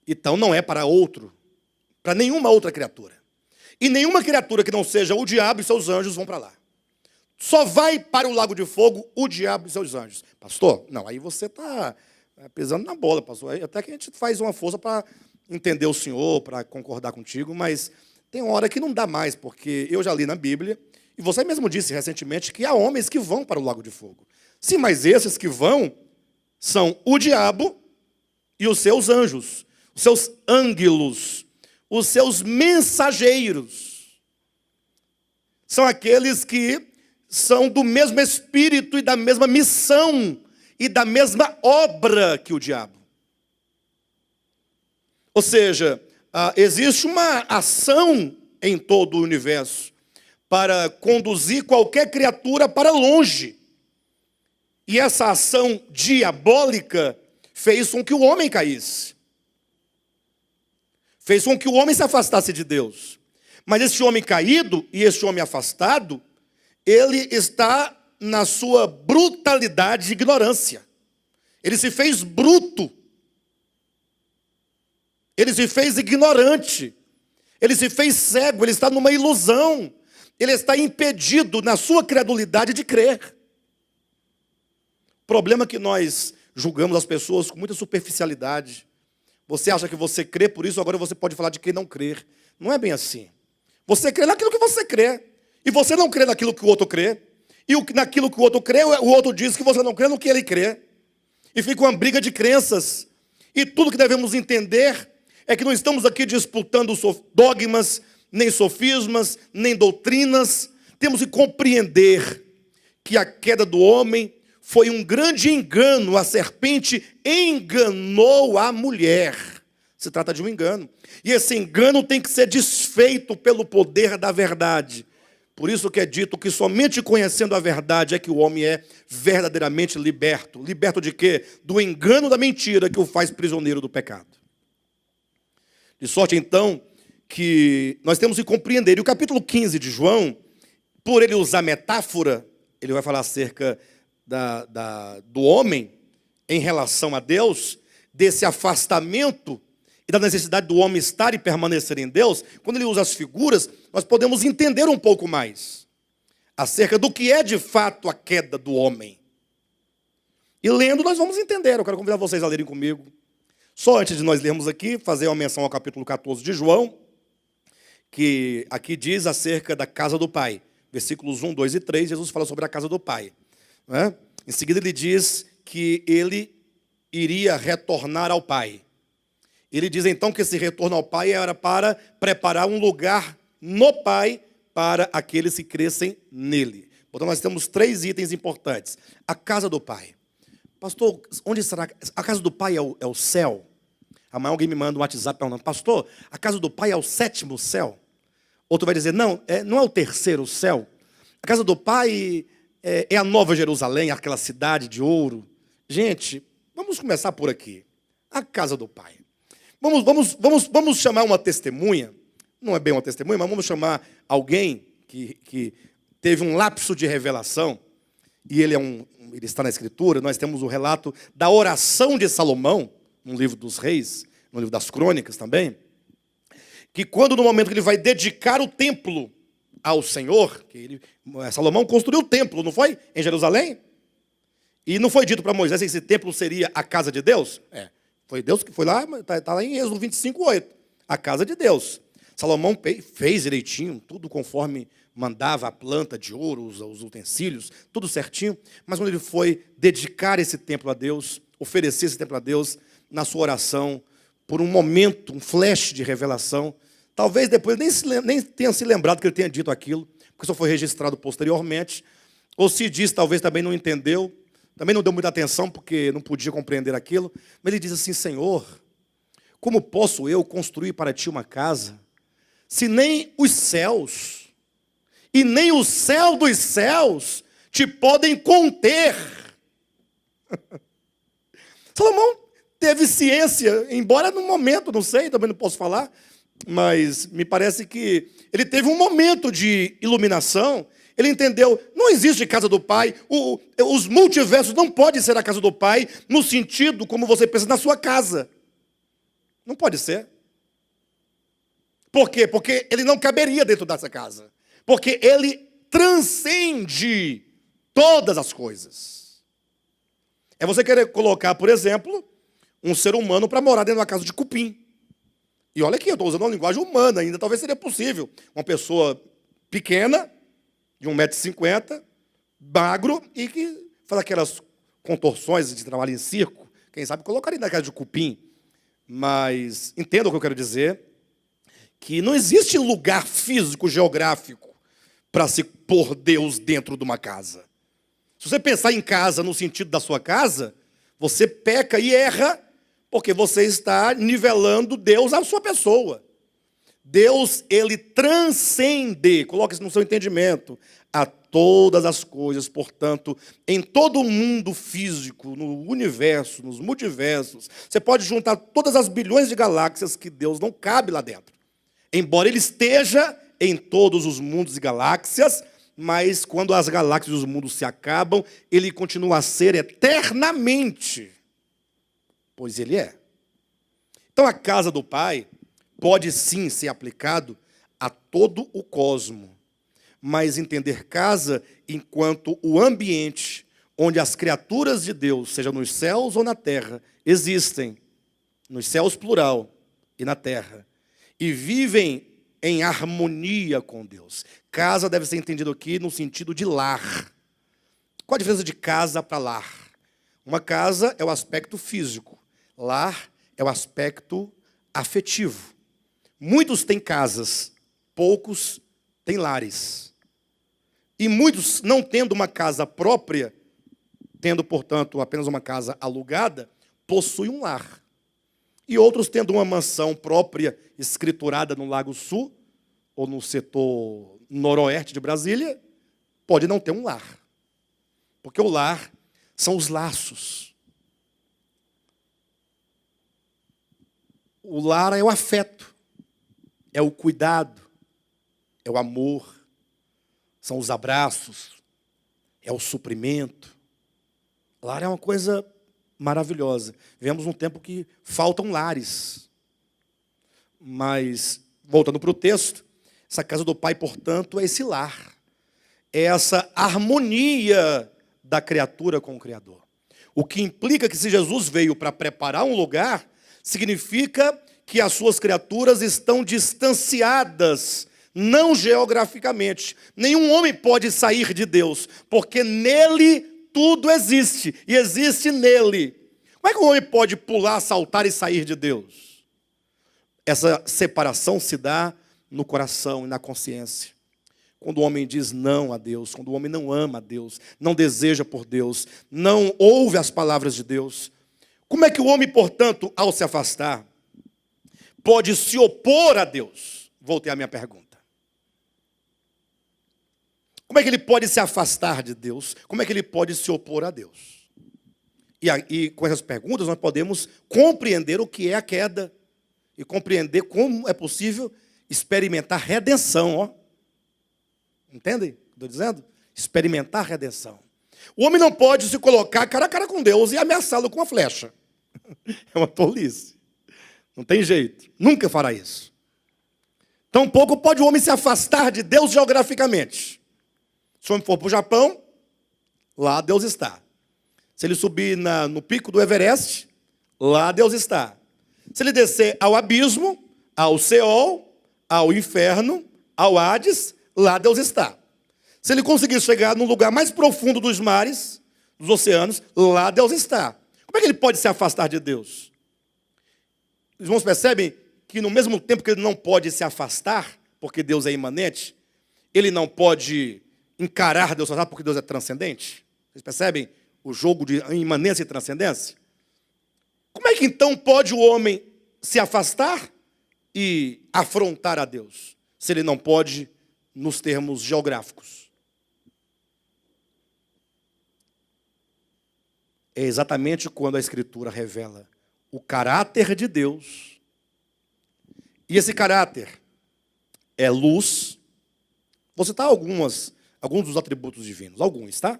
Então, não é para nenhuma outra criatura. E nenhuma criatura que não seja o diabo e seus anjos vão para lá. Só vai para o lago de fogo o diabo e seus anjos. Pastor, não, aí você está pisando na bola, pastor. Até que a gente faz uma força para entender o senhor, para concordar contigo, mas tem hora que não dá mais, porque eu já li na Bíblia, e você mesmo disse recentemente que há homens que vão para o lago de fogo. Sim, mas esses que vão são o diabo e os seus anjos, os seus ângelos, os seus mensageiros. São aqueles que são do mesmo espírito e da mesma missão e da mesma obra que o diabo. Ou seja, existe uma ação em todo o universo para conduzir qualquer criatura para longe. E essa ação diabólica fez com que o homem caísse. Fez com que o homem se afastasse de Deus. Mas esse homem caído e esse homem afastado, ele está na sua brutalidade e ignorância. Ele se fez bruto. Ele se fez ignorante. Ele se fez cego. Ele está numa ilusão. Ele está impedido na sua credulidade de crer. O problema é que nós julgamos as pessoas com muita superficialidade. Você acha que você crê, por isso agora você pode falar de quem não crer. Não é bem assim. Você crê naquilo que você crê. E você não crê naquilo que o outro crê. E naquilo que o outro crê, o outro diz que você não crê no que ele crê. E fica uma briga de crenças. E tudo que devemos entender é que não estamos aqui disputando dogmas, nem sofismas, nem doutrinas. Temos que compreender que a queda do homem foi um grande engano. A serpente enganou a mulher. Se trata de um engano. E esse engano tem que ser desfeito pelo poder da verdade. Por isso que é dito que somente conhecendo a verdade é que o homem é verdadeiramente liberto. Liberto de quê? Do engano da mentira que o faz prisioneiro do pecado. De sorte, então, que nós temos que compreender. E o capítulo 15 de João, por ele usar metáfora, ele vai falar acerca do homem em relação a Deus, desse afastamento e da necessidade do homem estar e permanecer em Deus. Quando ele usa as figuras, nós podemos entender um pouco mais acerca do que é de fato a queda do homem. E lendo nós vamos entender. Eu quero convidar vocês a lerem comigo Só antes de nós lermos aqui, fazer uma menção ao capítulo 14 de João, que aqui diz acerca da casa do Pai. Versículos 1, 2 e 3, Jesus fala sobre a casa do Pai. Né? Em seguida ele diz que ele iria retornar ao Pai. Ele diz então que esse retorno ao Pai era para preparar um lugar no Pai para aqueles que crescem nele. Então nós temos 3 itens importantes. A casa do Pai. Pastor, onde será? A casa do Pai é o céu? Amanhã alguém me manda um WhatsApp perguntando, pastor, a casa do Pai é o 7º céu? Outro vai dizer, não é o 3º céu. A casa do Pai é a Nova Jerusalém, aquela cidade de ouro. Gente, vamos começar por aqui. A casa do Pai. Vamos chamar uma testemunha. Não é bem uma testemunha, mas vamos chamar alguém que teve um lapso de revelação. E ele está na Escritura. Nós temos o relato da oração de Salomão, no livro dos Reis, no livro das Crônicas também. Que quando no momento que ele vai dedicar o templo ao Senhor, Salomão construiu o templo, não foi? Em Jerusalém? E não foi dito para Moisés que esse templo seria a casa de Deus? Foi Deus que foi lá, está lá em Êxodo 25:8. A casa de Deus. Salomão fez direitinho, tudo conforme mandava a planta de ouro, os utensílios, tudo certinho. Mas quando ele foi dedicar esse templo a Deus, oferecer esse templo a Deus, na sua oração, por um momento, um flash de revelação, talvez depois nem tenha se lembrado que ele tenha dito aquilo, porque só foi registrado posteriormente, ou se diz, talvez também não entendeu, também não deu muita atenção, porque não podia compreender aquilo, mas ele diz assim, Senhor, como posso eu construir para ti uma casa, se nem os céus, e nem o céu dos céus, te podem conter? Salomão teve ciência, embora no momento, não sei, também não posso falar, mas me parece que ele teve um momento de iluminação. Ele entendeu, não existe casa do Pai, os multiversos não podem ser a casa do Pai, no sentido como você pensa na sua casa. Não pode ser. Por quê? Porque ele não caberia dentro dessa casa. Porque ele transcende todas as coisas. É você querer colocar, por exemplo, um ser humano para morar dentro de uma casa de cupim. E olha aqui, eu estou usando uma linguagem humana ainda, talvez seria possível. Uma pessoa pequena, de 1,50 m, magro, e que faz aquelas contorções de trabalho em circo, quem sabe colocaria na casa de cupim. Mas entenda o que eu quero dizer, que não existe lugar físico, geográfico, para se pôr Deus dentro de uma casa. Se você pensar em casa no sentido da sua casa, você peca e erra, porque você está nivelando Deus à sua pessoa. Deus, ele transcende, coloque isso no seu entendimento, a todas as coisas. Portanto, em todo o mundo físico, no universo, nos multiversos, você pode juntar todas as bilhões de galáxias que Deus não cabe lá dentro. Embora ele esteja em todos os mundos e galáxias, mas quando as galáxias e os mundos se acabam, ele continua a ser eternamente, pois ele é. Então a casa do Pai pode sim ser aplicado a todo o cosmo, mas entender casa enquanto o ambiente onde as criaturas de Deus, seja nos céus ou na terra, existem, nos céus plural e na terra, e vivem em harmonia com Deus. Casa deve ser entendido aqui no sentido de lar. Qual a diferença de casa para lar? Uma casa é o aspecto físico, lar é o aspecto afetivo. Muitos têm casas, poucos têm lares. E muitos, não tendo uma casa própria, tendo, portanto, apenas uma casa alugada, possuem um lar. E outros, tendo uma mansão própria, escriturada no Lago Sul, ou no setor noroeste de Brasília, pode não ter um lar. Porque o lar são os laços. O lar é o afeto, é o cuidado, é o amor, são os abraços, é o suprimento. Lar é uma coisa maravilhosa. Vivemos um tempo que faltam lares. Mas, voltando para o texto, essa casa do Pai, portanto, é esse lar. É essa harmonia da criatura com o Criador. O que implica que se Jesus veio para preparar um lugar, significa que as suas criaturas estão distanciadas, não geograficamente. Nenhum homem pode sair de Deus, porque nele tudo existe, e existe nele. Como é que um homem pode pular, saltar e sair de Deus? Essa separação se dá no coração e na consciência. Quando o homem diz não a Deus, quando o homem não ama a Deus, não deseja por Deus, não ouve as palavras de Deus. Como é que o homem, portanto, ao se afastar, pode se opor a Deus? Voltei à minha pergunta. Como é que ele pode se afastar de Deus? Como é que ele pode se opor a Deus? E com essas perguntas nós podemos compreender o que é a queda e compreender como é possível experimentar redenção, ó. Entendem o que estou dizendo? Experimentar redenção. O homem não pode se colocar cara a cara com Deus e ameaçá-lo com uma flecha. É uma tolice. Não tem jeito. Nunca fará isso. Tampouco pode o homem se afastar de Deus geograficamente. Se o homem for para o Japão, lá Deus está. Se ele subir no pico do Everest, lá Deus está. Se ele descer ao abismo, ao Seol, ao inferno, ao Hades, lá Deus está. Se ele conseguir chegar no lugar mais profundo dos mares, dos oceanos, lá Deus está. Como é que ele pode se afastar de Deus? Os irmãos percebem que no mesmo tempo que ele não pode se afastar, porque Deus é imanente, ele não pode encarar Deus, porque Deus é transcendente? Vocês percebem o jogo de imanência e transcendência? Como é que então pode o homem se afastar e afrontar a Deus, se ele não pode nos termos geográficos? É exatamente quando a Escritura revela o caráter de Deus. E esse caráter é luz. Vou citar alguns dos atributos divinos. Alguns, tá?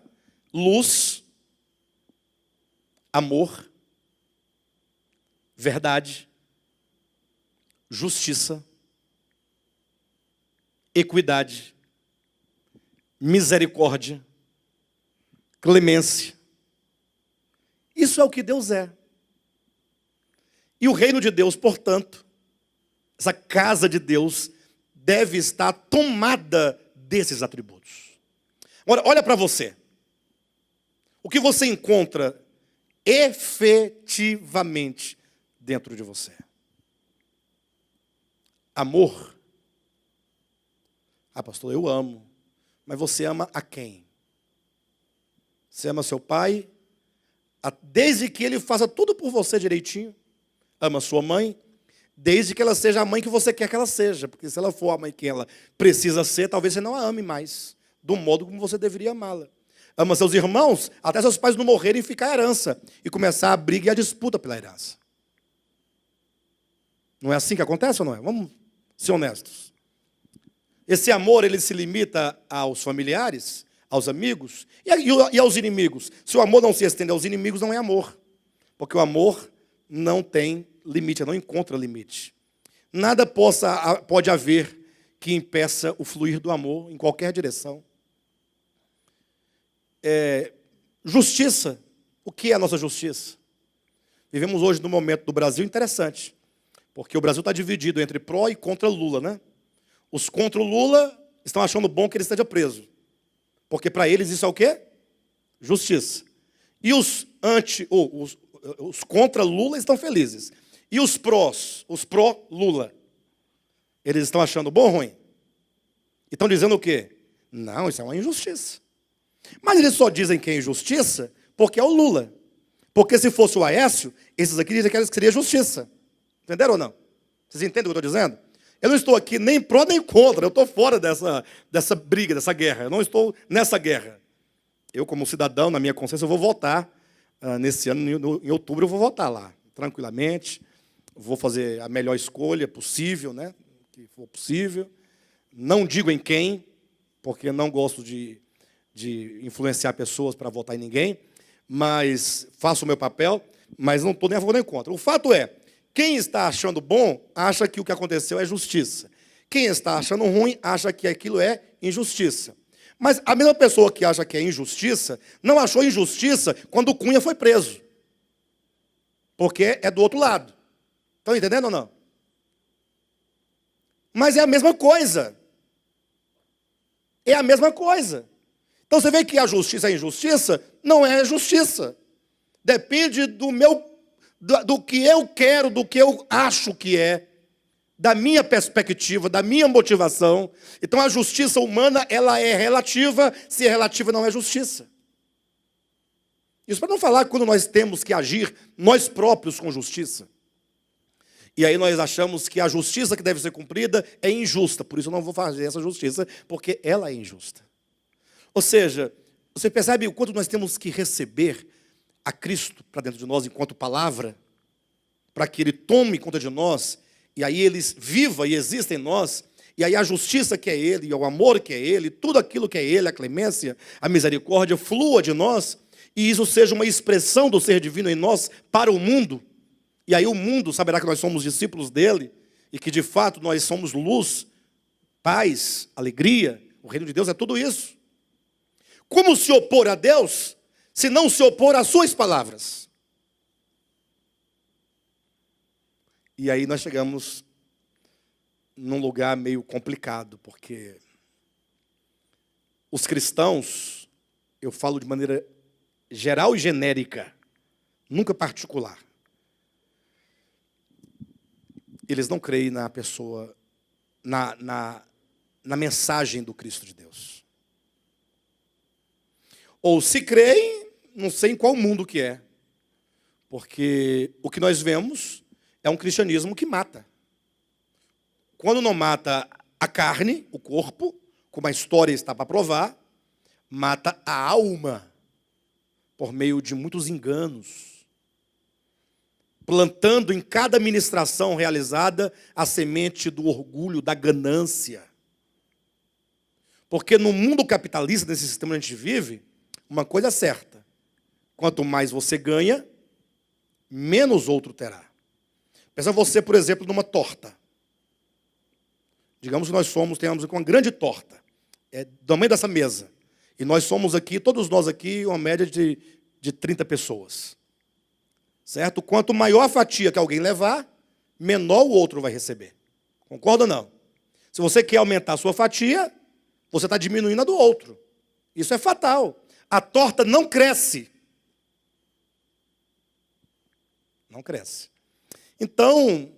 Luz, amor, verdade, justiça, equidade, misericórdia, clemência. Isso é o que Deus é. E o reino de Deus, portanto, essa casa de Deus, deve estar tomada desses atributos. Agora, olha para você. O que você encontra efetivamente dentro de você? Amor. Ah, pastor, eu amo. Mas você ama a quem? Você ama seu pai, desde que ele faça tudo por você direitinho. Ama sua mãe, desde que ela seja a mãe que você quer que ela seja. Porque se ela for a mãe que ela precisa ser, talvez você não a ame mais, do modo como você deveria amá-la. Ama seus irmãos, até seus pais não morrerem e ficar a herança, e começar a briga e a disputa pela herança. Não é assim que acontece ou não é? Vamos ser honestos. Esse amor, ele se limita aos familiares, aos amigos e aos inimigos. Se o amor não se estende aos inimigos, não é amor. Porque o amor não tem limite, não encontra limite. Nada pode haver que impeça o fluir do amor em qualquer direção. Justiça. O que é a nossa justiça? Vivemos hoje num momento do Brasil interessante. Porque o Brasil está dividido entre pró e contra Lula, né? Os contra o Lula estão achando bom que ele esteja preso. Porque para eles isso é o quê? Justiça. E os contra Lula estão felizes. E os pró-Lula, eles estão achando bom ou ruim? E estão dizendo o quê? Não, isso é uma injustiça. Mas eles só dizem que é injustiça porque é o Lula. Porque se fosse o Aécio, esses aqui dizem que seria justiça. Entenderam ou não? Vocês entendem o que eu estou dizendo? Eu não estou aqui nem pró nem contra, eu estou fora dessa briga, dessa guerra. Eu não estou nessa guerra. Eu, como cidadão, na minha consciência, eu vou votar nesse ano, em outubro, eu vou votar lá, tranquilamente. Vou fazer a melhor escolha possível, né? Que for possível. Não digo em quem, porque não gosto de influenciar pessoas para votar em ninguém, mas faço o meu papel, mas não estou nem a favor nem contra. O fato é, quem está achando bom, acha que o que aconteceu é justiça. Quem está achando ruim, acha que aquilo é injustiça. Mas a mesma pessoa que acha que é injustiça, não achou injustiça quando o Cunha foi preso. Porque é do outro lado. Estão entendendo ou não? Mas é a mesma coisa. É a mesma coisa. Então você vê que a justiça é injustiça? Não é justiça. Depende do que eu quero, do que eu acho que é, da minha perspectiva, da minha motivação. Então a justiça humana, ela é relativa, se é relativa não é justiça. Isso para não falar quando nós temos que agir nós próprios com justiça. E aí nós achamos que a justiça que deve ser cumprida é injusta, por isso eu não vou fazer essa justiça, porque ela é injusta. Ou seja, você percebe o quanto nós temos que receber a Cristo para dentro de nós enquanto palavra, para que Ele tome conta de nós, e aí Ele viva e exista em nós, e aí a justiça que é Ele, e o amor que é Ele, tudo aquilo que é Ele, a clemência, a misericórdia, flua de nós, e isso seja uma expressão do ser divino em nós para o mundo. E aí o mundo saberá que nós somos discípulos dele, e que de fato nós somos luz, paz, alegria. O reino de Deus é tudo isso. Como se opor a Deus, se não se opor às suas palavras? E aí nós chegamos num lugar meio complicado, porque os cristãos, eu falo de maneira geral e genérica, nunca particular. Eles não creem na pessoa, na mensagem do Cristo de Deus. Ou se creem, não sei em qual mundo que é. Porque o que nós vemos é um cristianismo que mata. Quando não mata a carne, o corpo, como a história está para provar, mata a alma, por meio de muitos enganos, plantando em cada ministração realizada a semente do orgulho, da ganância. Porque no mundo capitalista, nesse sistema que a gente vive, uma coisa é certa: quanto mais você ganha, menos outro terá. Pensa você, por exemplo, numa torta. Digamos que nós tenhamos aqui uma grande torta, do tamanho dessa mesa. E nós somos aqui, todos nós aqui, uma média de 30 pessoas. Certo? Quanto maior a fatia que alguém levar, menor o outro vai receber. Concorda ou não? Se você quer aumentar a sua fatia, você está diminuindo a do outro. Isso é fatal. A torta não cresce. Não cresce. Então,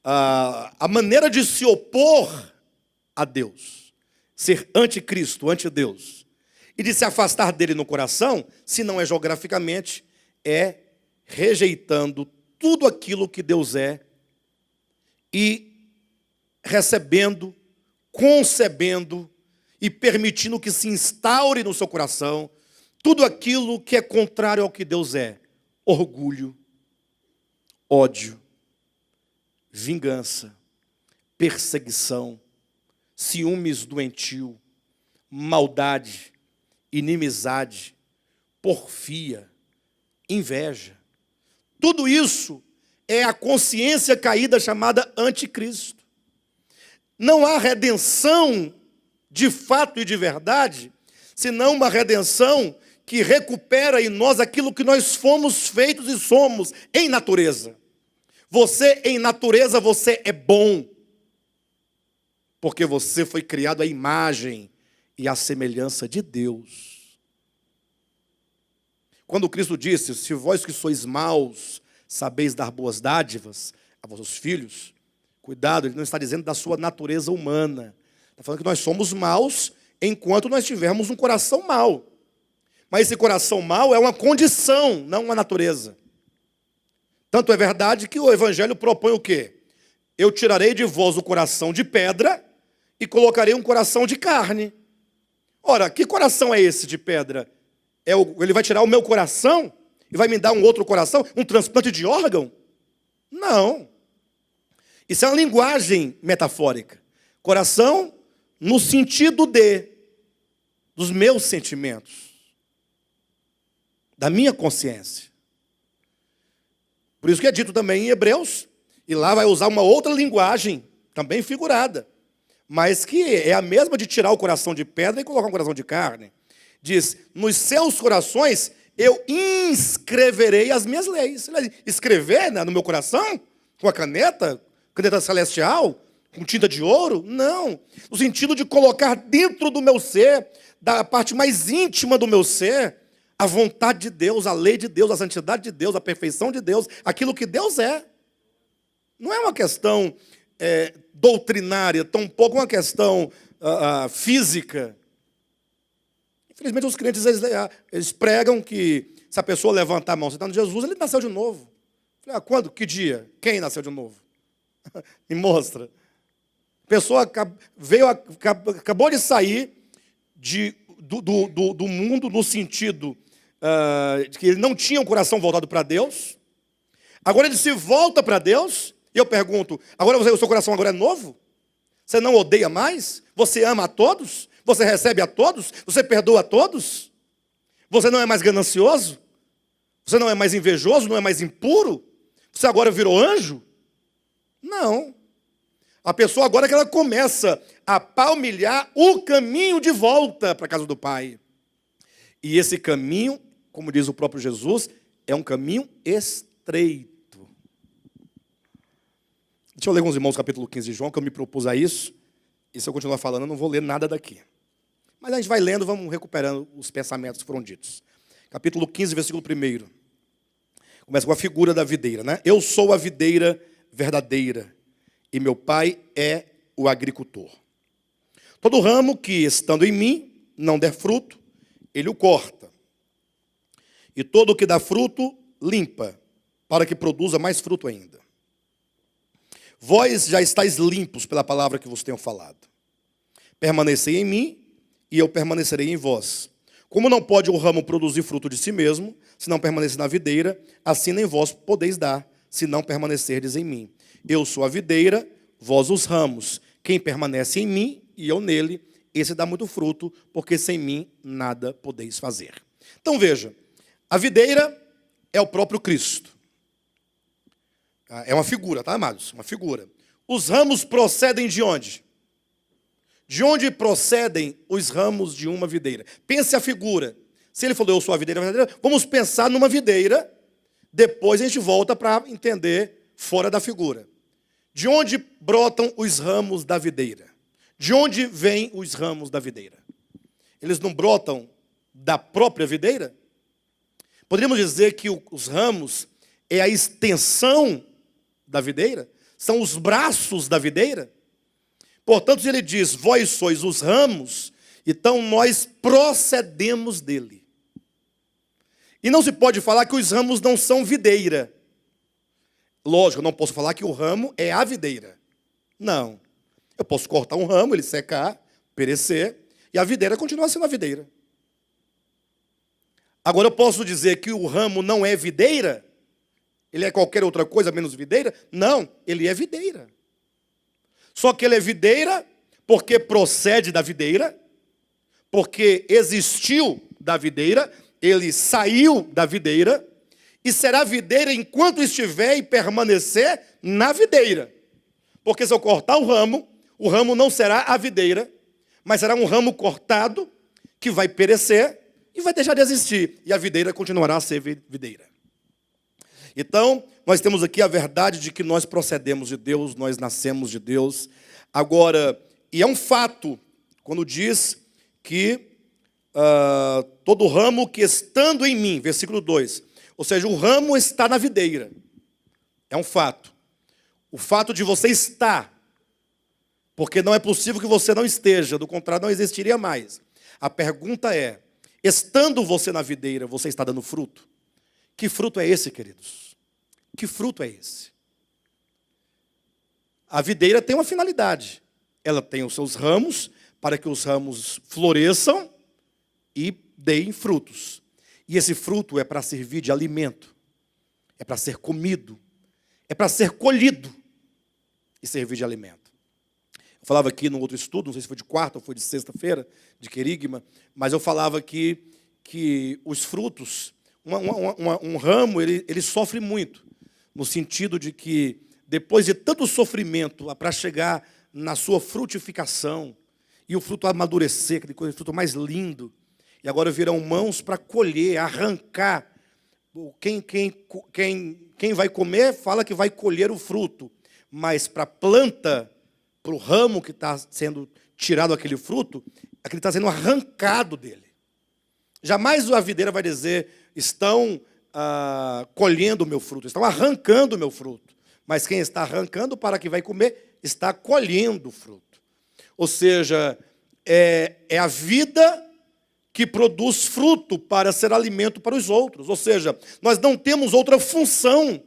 a maneira de se opor a Deus, ser anticristo, anti-Deus, e de se afastar dele no coração, se não é geograficamente, é rejeitando tudo aquilo que Deus é e recebendo, concebendo e permitindo que se instaure no seu coração tudo aquilo que é contrário ao que Deus é: orgulho, ódio, vingança, perseguição, ciúmes doentio, maldade, inimizade, porfia, inveja. Tudo isso é a consciência caída chamada anticristo. Não há redenção de fato e de verdade, senão uma redenção que recupera em nós aquilo que nós fomos feitos e somos em natureza. Você, em natureza, você é bom, porque você foi criado à imagem e à semelhança de Deus. Quando Cristo disse: se vós que sois maus, sabeis dar boas dádivas a vossos filhos, cuidado, ele não está dizendo da sua natureza humana. Está falando que nós somos maus enquanto nós tivermos um coração mau. Mas esse coração mau é uma condição, não uma natureza. Tanto é verdade que o Evangelho propõe o quê? Eu tirarei de vós o coração de pedra e colocarei um coração de carne. Ora, que coração é esse de pedra? Ele vai tirar o meu coração e vai me dar um outro coração? Um transplante de órgão? Não. Isso é uma linguagem metafórica. Coração no sentido dos meus sentimentos, da minha consciência. Por isso que é dito também em Hebreus, e lá vai usar uma outra linguagem, também figurada, mas que é a mesma de tirar o coração de pedra e colocar um coração de carne. Diz: nos seus corações eu inscreverei as minhas leis. Escrever, né, no meu coração? Com a caneta celestial, com tinta de ouro? Não. No sentido de colocar dentro do meu ser, da parte mais íntima do meu ser, a vontade de Deus, a lei de Deus, a santidade de Deus, a perfeição de Deus, aquilo que Deus é. Não é uma questão doutrinária, tampouco uma questão física. Infelizmente, os crentes eles pregam que se a pessoa levantar a mão citando Jesus, ele nasceu de novo. Falei, quando? Que dia? Quem nasceu de novo? Me mostra. A pessoa acabou de sair do mundo no sentido de que ele não tinha um coração voltado para Deus. Agora ele se volta para Deus. E eu pergunto, agora o seu coração agora é novo? Você não odeia mais? Você ama a todos? Você recebe a todos? Você perdoa a todos? Você não é mais ganancioso? Você não é mais invejoso? Não é mais impuro? Você agora virou anjo? Não. A pessoa agora que ela começa a palmilhar o caminho de volta para a casa do Pai. E esse caminho, como diz o próprio Jesus, é um caminho estreito. Deixa eu ler com os irmãos o capítulo 15 de João, que eu me propus a isso. E se eu continuar falando, eu não vou ler nada daqui. Mas a gente vai lendo, vamos recuperando os pensamentos que foram ditos. Capítulo 15, versículo 1. Começa com a figura da videira, né? Eu sou a videira verdadeira, e meu pai é o agricultor. Todo ramo que, estando em mim, não der fruto, ele o corta. E todo o que dá fruto, limpa, para que produza mais fruto ainda. Vós já estáis limpos pela palavra que vos tenho falado. Permanecei em mim, e eu permanecerei em vós. Como não pode o ramo produzir fruto de si mesmo, se não permanecer na videira, assim nem vós podeis dar, se não permanecerdes em mim. Eu sou a videira, vós os ramos. Quem permanece em mim e eu nele, esse dá muito fruto, porque sem mim nada podeis fazer. Então veja, a videira é o próprio Cristo. É uma figura, tá, amados? Uma figura. Os ramos procedem de onde? De onde procedem os ramos de uma videira? Pense a figura. Se ele falou, eu sou a videira verdadeira, vamos pensar numa videira, depois a gente volta para entender fora da figura. De onde brotam os ramos da videira? De onde vêm os ramos da videira? Eles não brotam da própria videira? Poderíamos dizer que os ramos é a extensão da videira? São os braços da videira? Portanto, se ele diz, vós sois os ramos, então nós procedemos dele. E não se pode falar que os ramos não são videira. Lógico, eu não posso falar que o ramo é a videira. Não. Eu posso cortar um ramo, ele secar, perecer, e a videira continua sendo a videira. Agora, eu posso dizer que o ramo não é videira? Ele é qualquer outra coisa menos videira? Não, ele é videira. Só que ele é videira porque procede da videira, porque existiu da videira, ele saiu da videira, e será videira enquanto estiver e permanecer na videira. Porque se eu cortar o ramo não será a videira, mas será um ramo cortado que vai perecer e vai deixar de existir. E a videira continuará a ser videira. Então, nós temos aqui a verdade de que nós procedemos de Deus, nós nascemos de Deus. Agora, e é um fato, quando diz que todo ramo que estando em mim, versículo 2, ou seja, o ramo está na videira. É um fato. O fato de você estar, porque não é possível que você não esteja, do contrário, não existiria mais. A pergunta é, estando você na videira, você está dando fruto? Que fruto é esse, queridos? Que fruto é esse? A videira tem uma finalidade. Ela tem os seus ramos, para que os ramos floresçam e deem frutos. E esse fruto é para servir de alimento, é para ser comido, é para ser colhido e servir de alimento. Eu falava aqui num outro estudo, não sei se foi de quarta ou foi de sexta-feira, de querigma, mas eu falava que os frutos, um ramo, ele sofre muito, no sentido de que depois de tanto sofrimento para chegar na sua frutificação, e o fruto amadurecer, aquele fruto mais lindo, e agora virão mãos para colher, arrancar quem vai comer fala que vai colher o fruto, mas para a planta, para o ramo que está sendo tirado aquele fruto, aquele está sendo arrancado dele. Jamais a videira vai dizer, estão colhendo o meu fruto, estão arrancando o meu fruto. Mas quem está arrancando para que vai comer, está colhendo o fruto. Ou seja, é a vida que produz fruto para ser alimento para os outros. Ou seja, nós não temos outra função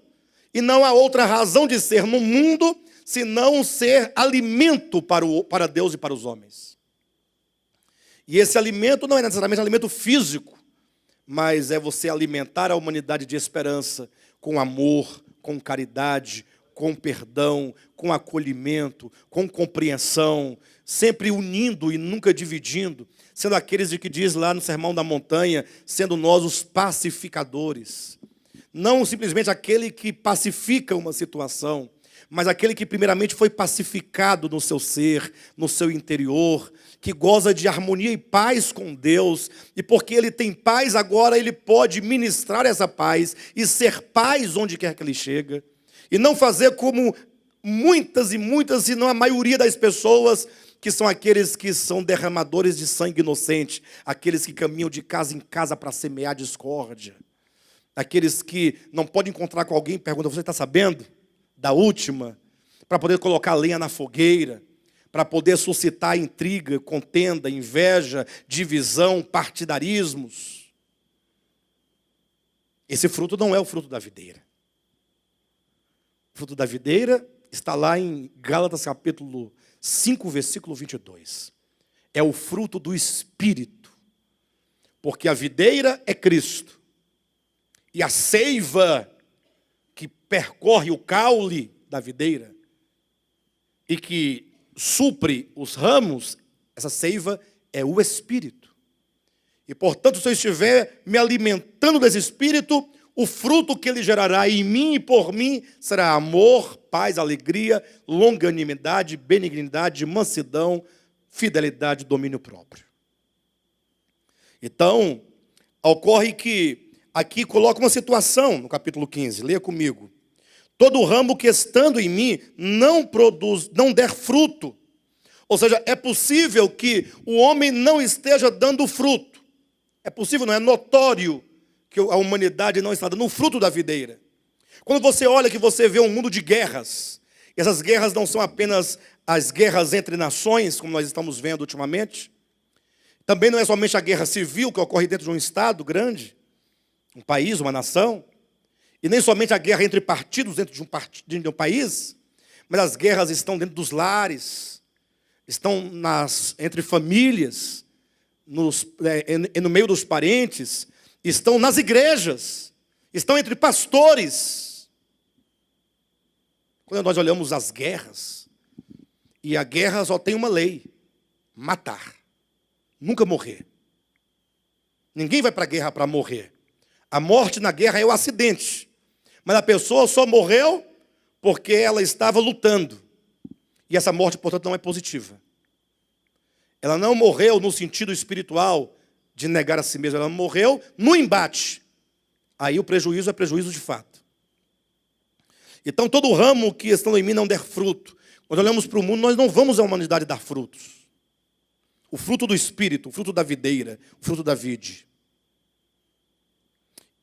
e não há outra razão de ser no mundo senão ser alimento para Deus e para os homens. E esse alimento não é necessariamente alimento físico, mas é você alimentar a humanidade de esperança, com amor, com caridade, com perdão, com acolhimento, com compreensão, sempre unindo e nunca dividindo, sendo aqueles de que diz lá no Sermão da Montanha, sendo nós os pacificadores. Não simplesmente aquele que pacifica uma situação, mas aquele que primeiramente foi pacificado no seu ser, no seu interior, que goza de harmonia e paz com Deus, e porque ele tem paz, agora ele pode ministrar essa paz e ser paz onde quer que ele chega, e não fazer como muitas e muitas, se não a maioria das pessoas, que são aqueles que são derramadores de sangue inocente, aqueles que caminham de casa em casa para semear discórdia, aqueles que não podem encontrar com alguém e perguntam, você está sabendo da última? Para poder colocar lenha na fogueira, para poder suscitar intriga, contenda, inveja, divisão, partidarismos. Esse fruto não é o fruto da videira. O fruto da videira está lá em Gálatas capítulo 5, versículo 22. É o fruto do Espírito. Porque a videira é Cristo. E a seiva que percorre o caule da videira e que supre os ramos, essa seiva é o Espírito. E, portanto, se eu estiver me alimentando desse Espírito, o fruto que ele gerará em mim e por mim será amor, paz, alegria, longanimidade, benignidade, mansidão, fidelidade, domínio próprio. Então, ocorre que aqui coloca uma situação no capítulo 15, leia comigo. Todo ramo que estando em mim não der fruto. Ou seja, é possível que o homem não esteja dando fruto. É possível, não é notório que a humanidade não está dando o fruto da videira. Quando você olha que você vê um mundo de guerras, e essas guerras não são apenas as guerras entre nações, como nós estamos vendo ultimamente, também não é somente a guerra civil que ocorre dentro de um estado grande, um país, uma nação, e nem somente a guerra entre partidos dentro de um país, mas as guerras estão dentro dos lares, estão entre famílias, no meio dos parentes, estão nas igrejas, estão entre pastores. Quando nós olhamos as guerras, e a guerra só tem uma lei: matar, nunca morrer. Ninguém vai para a guerra para morrer. A morte na guerra é o acidente, mas a pessoa só morreu porque ela estava lutando. E essa morte, portanto, não é positiva. Ela não morreu no sentido espiritual de negar a si mesma, ela morreu no embate. Aí o prejuízo é prejuízo de fato. Então, todo ramo que estando em mim não der fruto. Quando olhamos para o mundo, nós não vamos à humanidade dar frutos. O fruto do Espírito, o fruto da videira, o fruto da vide.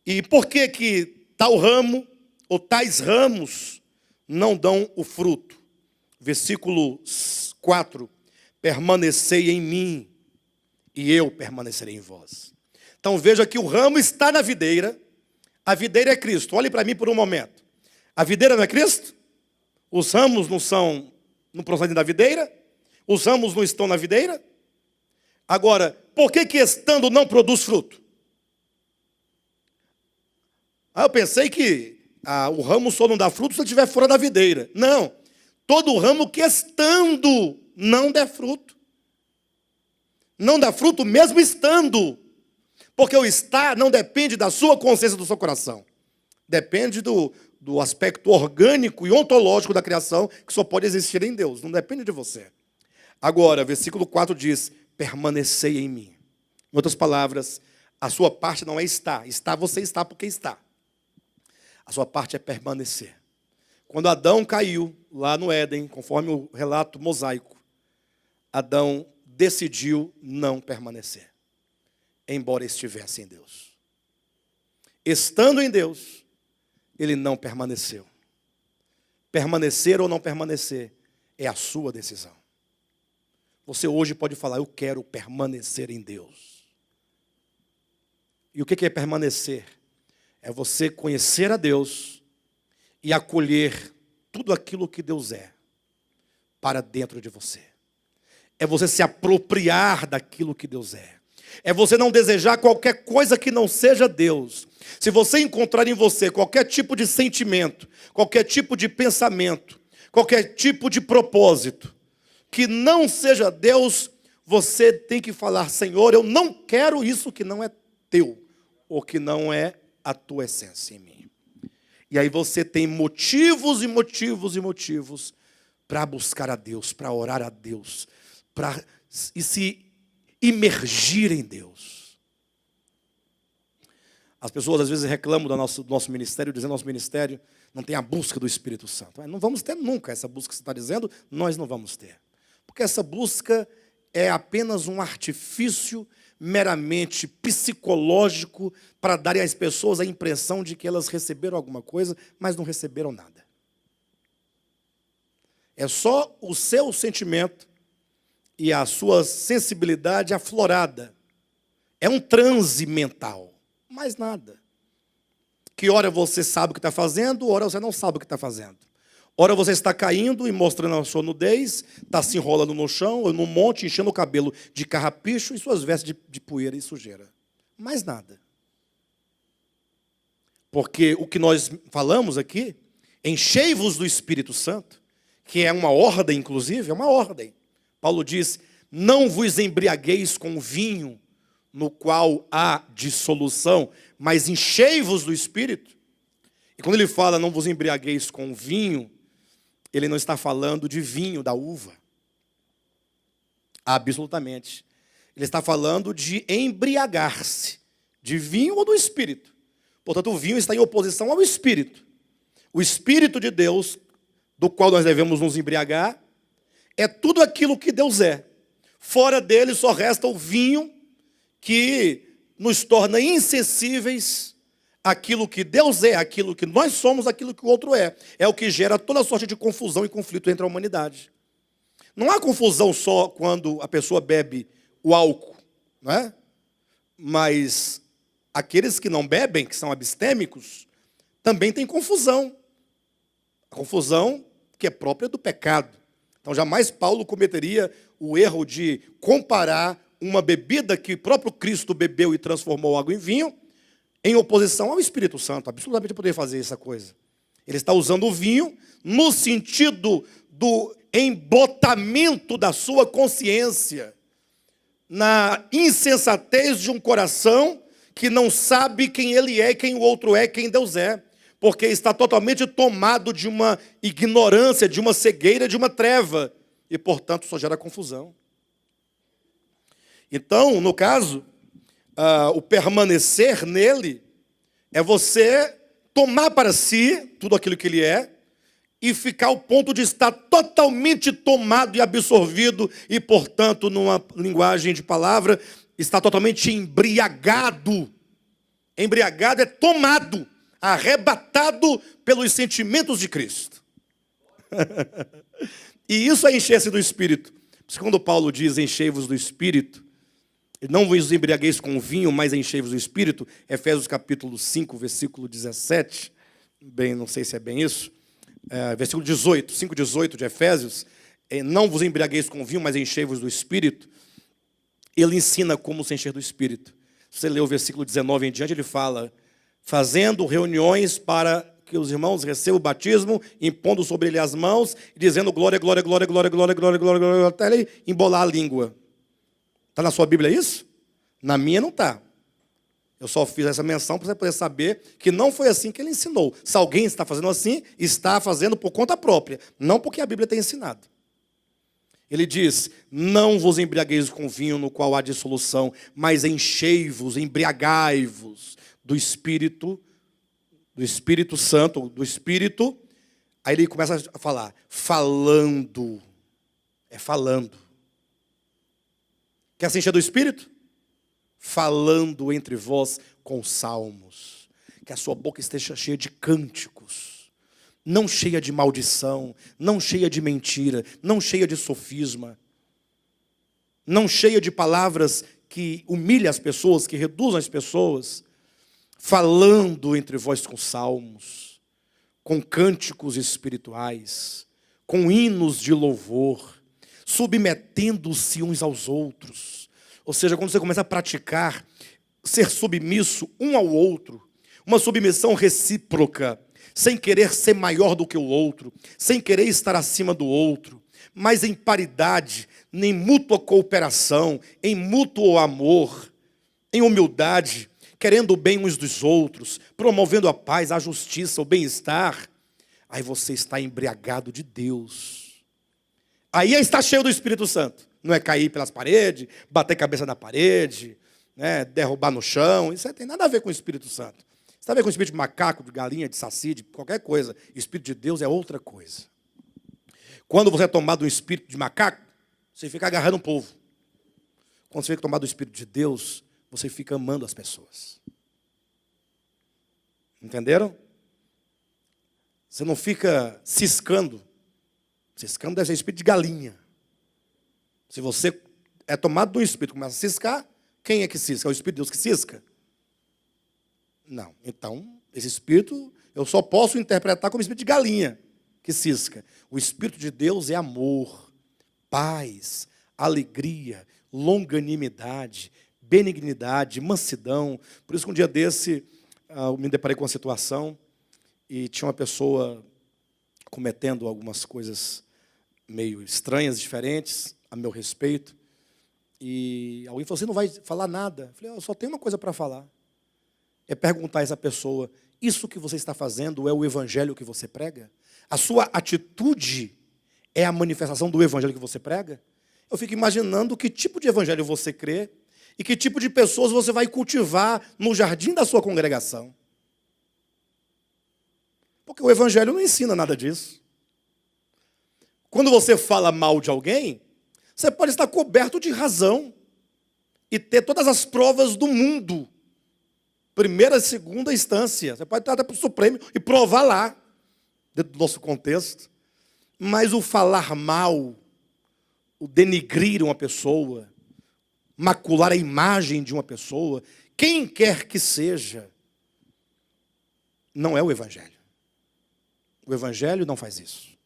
E por que tal ramo, ou tais ramos, não dão o fruto? Versículo 4. Permanecei em mim, e eu permanecerei em vós. Então veja que o ramo está na videira, a videira é Cristo. Olhe para mim por um momento. A videira não é Cristo? Os ramos não procedem da videira? Os ramos não estão na videira? Agora, por que estando não produz fruto? Eu pensei que o ramo só não dá fruto se ele estiver fora da videira. Não. Todo ramo que estando não der fruto. Não dá fruto mesmo estando. Porque o estar não depende da sua consciência, do seu coração. Depende do aspecto orgânico e ontológico da criação, que só pode existir em Deus. Não depende de você. Agora, versículo 4 diz: permanecei em mim. Em outras palavras, a sua parte não é estar. Estar, você está porque está. A sua parte é permanecer. Quando Adão caiu lá no Éden, conforme o relato mosaico, Adão decidiu não permanecer, embora estivesse em Deus. Estando em Deus, ele não permaneceu. Permanecer ou não permanecer é a sua decisão. Você hoje pode falar, eu quero permanecer em Deus. E o que é permanecer? É você conhecer a Deus e acolher tudo aquilo que Deus é para dentro de você. É você se apropriar daquilo que Deus é. É você não desejar qualquer coisa que não seja Deus. Se você encontrar em você qualquer tipo de sentimento, qualquer tipo de pensamento, qualquer tipo de propósito que não seja Deus, você tem que falar, Senhor, eu não quero isso que não é teu, ou que não é a tua essência em mim. E aí você tem motivos e motivos e motivos para buscar a Deus, para orar a Deus, para se imergir em Deus. As pessoas às vezes reclamam do nosso ministério, dizendo que nosso ministério não tem a busca do Espírito Santo. Não vamos ter nunca essa busca que você está dizendo, nós não vamos ter. Porque essa busca é apenas um artifício meramente psicológico para darem às pessoas a impressão de que elas receberam alguma coisa, mas não receberam nada. É só o seu sentimento e a sua sensibilidade aflorada. É um transe mental, mais nada. Que hora você sabe o que está fazendo, hora você não sabe o que está fazendo. Ora você está caindo e mostrando a sua nudez, está se enrolando no chão, ou num monte, enchendo o cabelo de carrapicho e suas vestes de poeira e sujeira. Mais nada. Porque o que nós falamos aqui, enchei-vos do Espírito Santo, que é uma ordem, inclusive, é uma ordem. Paulo diz, não vos embriagueis com vinho, no qual há dissolução, mas enchei-vos do Espírito. E quando ele fala, não vos embriagueis com vinho, ele não está falando de vinho da uva. Absolutamente. Ele está falando de embriagar-se, de vinho ou do Espírito. Portanto, o vinho está em oposição ao Espírito. O Espírito de Deus, do qual nós devemos nos embriagar, é tudo aquilo que Deus é. Fora dele só resta o vinho que nos torna insensíveis àquilo que Deus é, àquilo que nós somos, àquilo que o outro é. É o que gera toda sorte de confusão e conflito entre a humanidade. Não há confusão só quando a pessoa bebe o álcool, não é? Mas aqueles que não bebem, que são abstêmicos, também têm confusão. A confusão que é própria do pecado. Então, jamais Paulo cometeria o erro de comparar uma bebida que o próprio Cristo bebeu e transformou água em vinho, em oposição ao Espírito Santo. Absolutamente poderia fazer essa coisa. Ele está usando o vinho no sentido do embotamento da sua consciência, na insensatez de um coração que não sabe quem ele é, quem o outro é, quem Deus é. Porque está totalmente tomado de uma ignorância, de uma cegueira, de uma treva. E, portanto, só gera confusão. Então, no caso, o permanecer nele é você tomar para si tudo aquilo que ele é e ficar ao ponto de estar totalmente tomado e absorvido e, portanto, numa linguagem de palavra, está totalmente embriagado. Embriagado é tomado, arrebatado pelos sentimentos de Cristo. E isso é encher-se do Espírito. Por isso, quando Paulo diz enchei-vos do Espírito, não vos embriagueis com vinho, mas enchei-vos do Espírito, Efésios capítulo 5, versículo 17, bem, não sei se é bem isso, versículo 18, 5:18 de Efésios, não vos embriagueis com vinho, mas enchei-vos do Espírito. Ele ensina como se encher do Espírito. Se você ler o versículo 19 em diante, ele fala, fazendo reuniões para que os irmãos recebam o batismo, impondo sobre ele as mãos, e dizendo glória, glória, glória, glória, glória, glória, glória, glória, até ele embolar a língua. Está na sua Bíblia isso? Na minha não está. Eu só fiz essa menção para você poder saber que não foi assim que ele ensinou. Se alguém está fazendo assim, está fazendo por conta própria, não porque a Bíblia tem ensinado. Ele diz, não vos embriagueis com vinho no qual há dissolução, mas enchei-vos, embriagai-vos do Espírito do Espírito Santo, do Espírito, aí ele começa a falar, falando. É falando. Quer se encher do Espírito? Falando entre vós com salmos. Que a sua boca esteja cheia de cânticos. Não cheia de maldição, não cheia de mentira, não cheia de sofisma. Não cheia de palavras que humilham as pessoas, que reduzem as pessoas. Falando entre vós com salmos, com cânticos espirituais, com hinos de louvor, submetendo-se uns aos outros. Ou seja, quando você começa a praticar, ser submisso um ao outro, uma submissão recíproca, sem querer ser maior do que o outro, sem querer estar acima do outro, mas em paridade, em mútua cooperação, em mútuo amor, em humildade, querendo o bem uns dos outros, promovendo a paz, a justiça, o bem-estar, aí você está embriagado de Deus. Aí está cheio do Espírito Santo. Não é cair pelas paredes, bater cabeça na parede, né, derrubar no chão. Isso não tem nada a ver com o Espírito Santo. Isso tem a ver com o espírito de macaco, de galinha, de saci, de qualquer coisa. O Espírito de Deus é outra coisa. Quando você é tomado do espírito de macaco, você fica agarrando o povo. Quando você fica tomado do Espírito de Deus, você fica amando as pessoas. Entenderam? Você não fica ciscando. Ciscando deve ser espírito de galinha. Se você é tomado do Espírito e começa a ciscar, quem é que cisca? É o Espírito de Deus que cisca? Não. Então, esse Espírito, eu só posso interpretar como espírito de galinha que cisca. O Espírito de Deus é amor, paz, alegria, longanimidade, benignidade, mansidão. Por isso que um dia desse, eu me deparei com uma situação e tinha uma pessoa cometendo algumas coisas meio estranhas, diferentes, a meu respeito. E alguém falou, você não vai falar nada? Eu falei, eu só tenho uma coisa para falar. É perguntar a essa pessoa, isso que você está fazendo é o evangelho que você prega? A sua atitude é a manifestação do evangelho que você prega? Eu fico imaginando que tipo de evangelho você crê e que tipo de pessoas você vai cultivar no jardim da sua congregação. Porque o evangelho não ensina nada disso. Quando você fala mal de alguém, você pode estar coberto de razão e ter todas as provas do mundo. Primeira e segunda instância. Você pode estar até para o Supremo e provar lá, dentro do nosso contexto. Mas o falar mal, o denigrir uma pessoa, macular a imagem de uma pessoa, quem quer que seja, não é o evangelho. O evangelho não faz isso.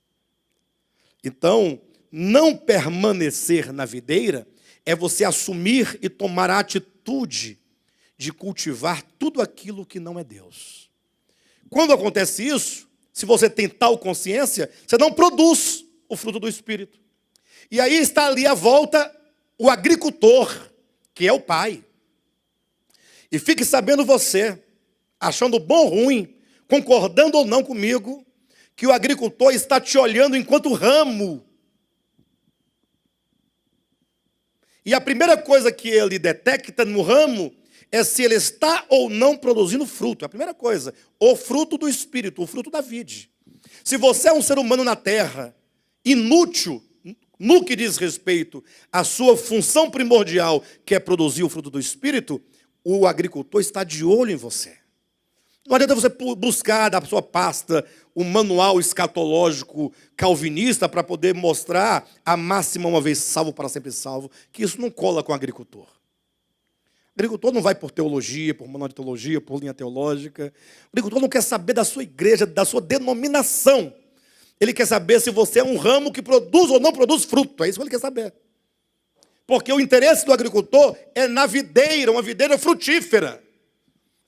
Então, não permanecer na videira é você assumir e tomar a atitude de cultivar tudo aquilo que não é Deus. Quando acontece isso, se você tem tal consciência, você não produz o fruto do Espírito. E aí está ali à volta o agricultor, que é o pai. E fique sabendo você, achando bom ou ruim, concordando ou não comigo, que o agricultor está te olhando enquanto ramo. E a primeira coisa que ele detecta no ramo é se ele está ou não produzindo fruto. É a primeira coisa. O fruto do Espírito, o fruto da vide. Se você é um ser humano na terra, inútil, no que diz respeito à sua função primordial, que é produzir o fruto do Espírito, o agricultor está de olho em você. Não adianta você buscar da sua pasta o manual escatológico calvinista para poder mostrar a máxima uma vez salvo para sempre salvo, que isso não cola com o agricultor. O agricultor não vai por teologia, por manual de teologia, por linha teológica. O agricultor não quer saber da sua igreja, da sua denominação. Ele quer saber se você é um ramo que produz ou não produz fruto. É isso que ele quer saber. Porque o interesse do agricultor é na videira, uma videira frutífera.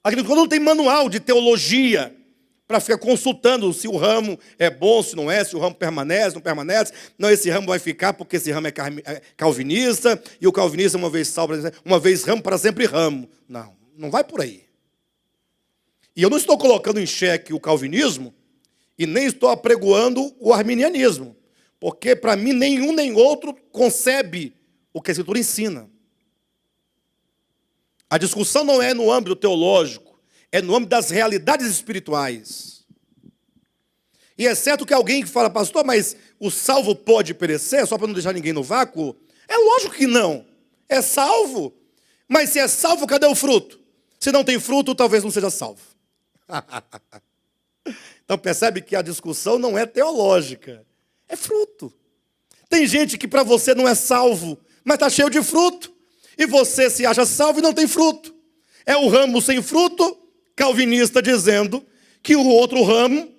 O agricultor não tem manual de teologia para ficar consultando se o ramo é bom, se não é, se o ramo permanece, não permanece. Não, esse ramo vai ficar porque esse ramo é calvinista, e o calvinista uma vez salvo, uma vez ramo, para sempre ramo. Não, não vai por aí. E eu não estou colocando em xeque o calvinismo e nem estou apregoando o arminianismo, porque para mim nenhum nem outro concebe o que a Escritura ensina. A discussão não é no âmbito teológico, é no âmbito das realidades espirituais. E é certo que alguém que fala, pastor, mas o salvo pode perecer só para não deixar ninguém no vácuo? É lógico que não. É salvo. Mas se é salvo, cadê o fruto? Se não tem fruto, talvez não seja salvo. Então percebe que a discussão não é teológica, é fruto. Tem gente que para você não é salvo, mas está cheio de fruto. E você se acha salvo e não tem fruto. É o ramo sem fruto, calvinista dizendo que o outro ramo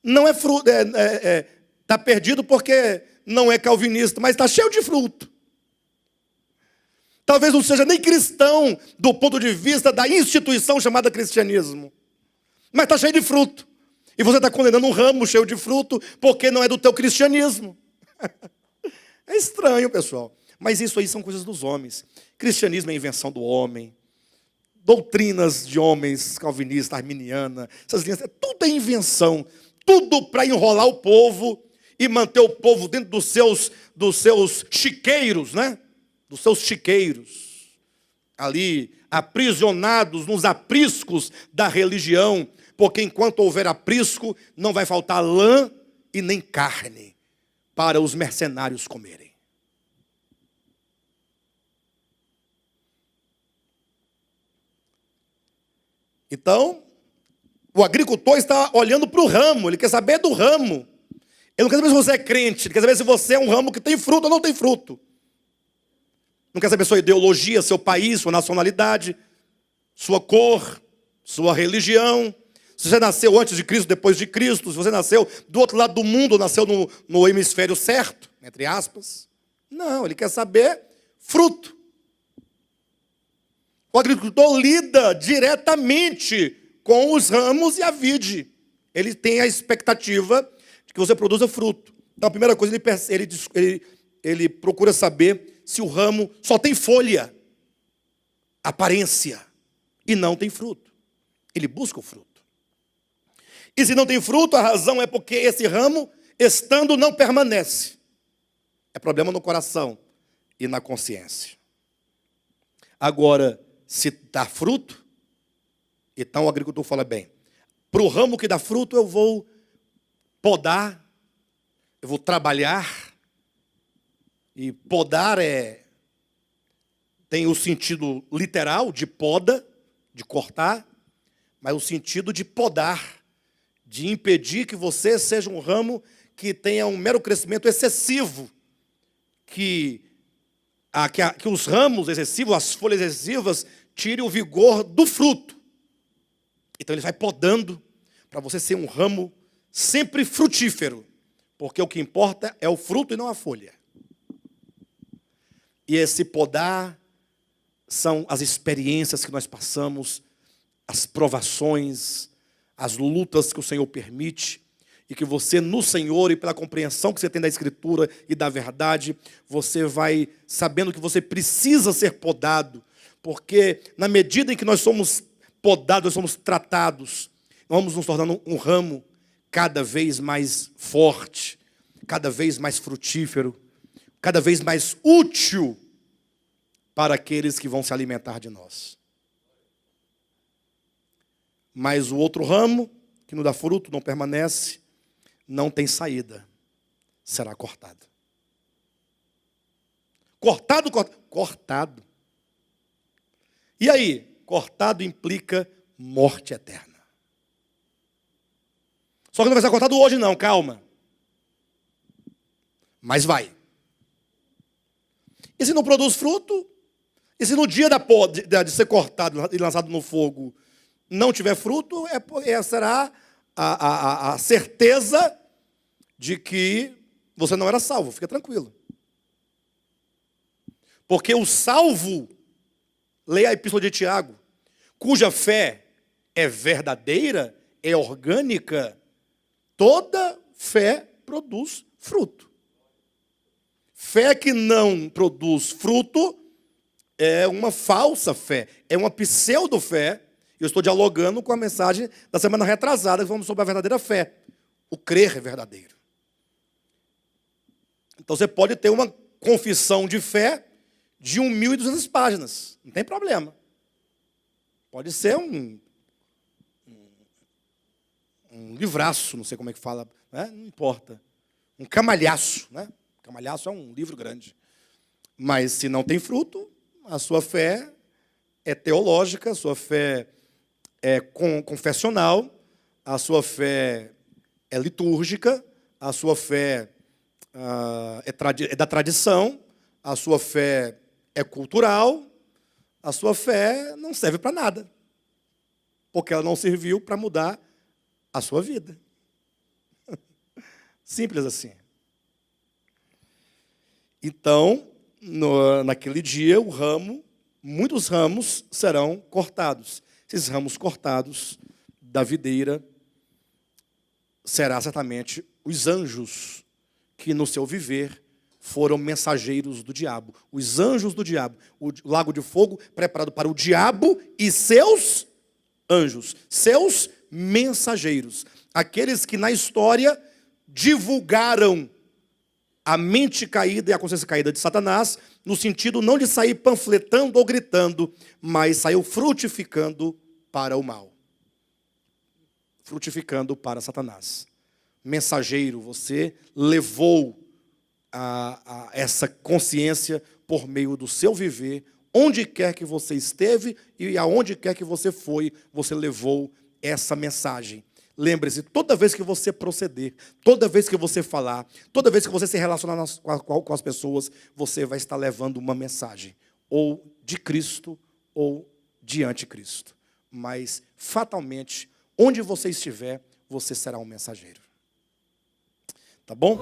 não é fruto, está perdido porque não é calvinista, mas está cheio de fruto. Talvez não seja nem cristão do ponto de vista da instituição chamada cristianismo, mas está cheio de fruto. E você está condenando um ramo cheio de fruto porque não é do teu cristianismo. É estranho, pessoal. Mas isso aí são coisas dos homens. Cristianismo é invenção do homem. Doutrinas de homens, calvinista, arminiana, essas linhas, tudo é invenção. Tudo para enrolar o povo e manter o povo dentro dos seus chiqueiros, né? Dos seus chiqueiros. Ali, aprisionados nos apriscos da religião. Porque enquanto houver aprisco, não vai faltar lã e nem carne para os mercenários comerem. Então, o agricultor está olhando para o ramo, ele quer saber do ramo. Ele não quer saber se você é crente, ele quer saber se você é um ramo que tem fruto ou não tem fruto. Não quer saber sua ideologia, seu país, sua nacionalidade, sua cor, sua religião. Se você nasceu antes de Cristo, depois de Cristo, se você nasceu do outro lado do mundo, nasceu no hemisfério certo, entre aspas. Não, ele quer saber fruto. O agricultor lida diretamente com os ramos e a vide. Ele tem a expectativa de que você produza fruto. Então, a primeira coisa, ele procura saber se o ramo só tem folha, aparência, e não tem fruto. Ele busca o fruto. E se não tem fruto, a razão é porque esse ramo, estando, não permanece. É problema no coração e na consciência. Agora, se dá fruto, então o agricultor fala, bem, para o ramo que dá fruto eu vou podar, eu vou trabalhar, e podar tem o sentido literal de poda, de cortar, mas o sentido de podar, de impedir que você seja um ramo que tenha um mero crescimento excessivo, que os ramos excessivos, as folhas excessivas, tirem o vigor do fruto. Então ele vai podando para você ser um ramo sempre frutífero, porque o que importa é o fruto e não a folha. E esse podar são as experiências que nós passamos, as provações, as lutas que o Senhor permite, e que você, no Senhor, e pela compreensão que você tem da Escritura e da verdade, você vai sabendo que você precisa ser podado, porque na medida em que nós somos podados, nós somos tratados, nós vamos nos tornando um ramo cada vez mais forte, cada vez mais frutífero, cada vez mais útil para aqueles que vão se alimentar de nós. Mas o outro ramo, que não dá fruto, não permanece, não tem saída, será cortado. Cortado. E aí? Cortado implica morte eterna. Só que não vai ser cortado hoje não, calma. Mas vai. E se não produz fruto? E se no dia de ser cortado e lançado no fogo não tiver fruto, será a certeza de que você não era salvo. Fica tranquilo. Porque o salvo, leia a Epístola de Tiago, cuja fé é verdadeira, é orgânica, toda fé produz fruto. Fé que não produz fruto é uma falsa fé, é uma pseudo-fé. Eu estou dialogando com a mensagem da semana retrasada, que falamos sobre a verdadeira fé. O crer é verdadeiro. Então você pode ter uma confissão de fé de 1.200 páginas. Não tem problema. Pode ser um livraço, não sei como é que fala, né? Não importa. Um camalhaço, né? Camalhaço é um livro grande. Mas se não tem fruto, a sua fé é teológica, a sua fé é confessional, a sua fé é litúrgica, a sua fé é da tradição, a sua fé é cultural, a sua fé não serve para nada, porque ela não serviu para mudar a sua vida. Simples assim. Então, naquele dia, muitos ramos serão cortados. Esses ramos cortados da videira será certamente os anjos que no seu viver foram mensageiros do diabo. Os anjos do diabo. O lago de fogo preparado para o diabo e seus anjos. Seus mensageiros. Aqueles que na história divulgaram a mente caída e a consciência caída de Satanás, no sentido não de sair panfletando ou gritando, mas saiu frutificando para o mal. Frutificando para Satanás. Mensageiro, você levou essa consciência por meio do seu viver, onde quer que você esteve e aonde quer que você foi, você levou essa mensagem. Lembre-se, toda vez que você proceder, toda vez que você falar, toda vez que você se relacionar com as pessoas, você vai estar levando uma mensagem, ou de Cristo, ou de anticristo. Mas, fatalmente, onde você estiver, você será um mensageiro. Tá bom?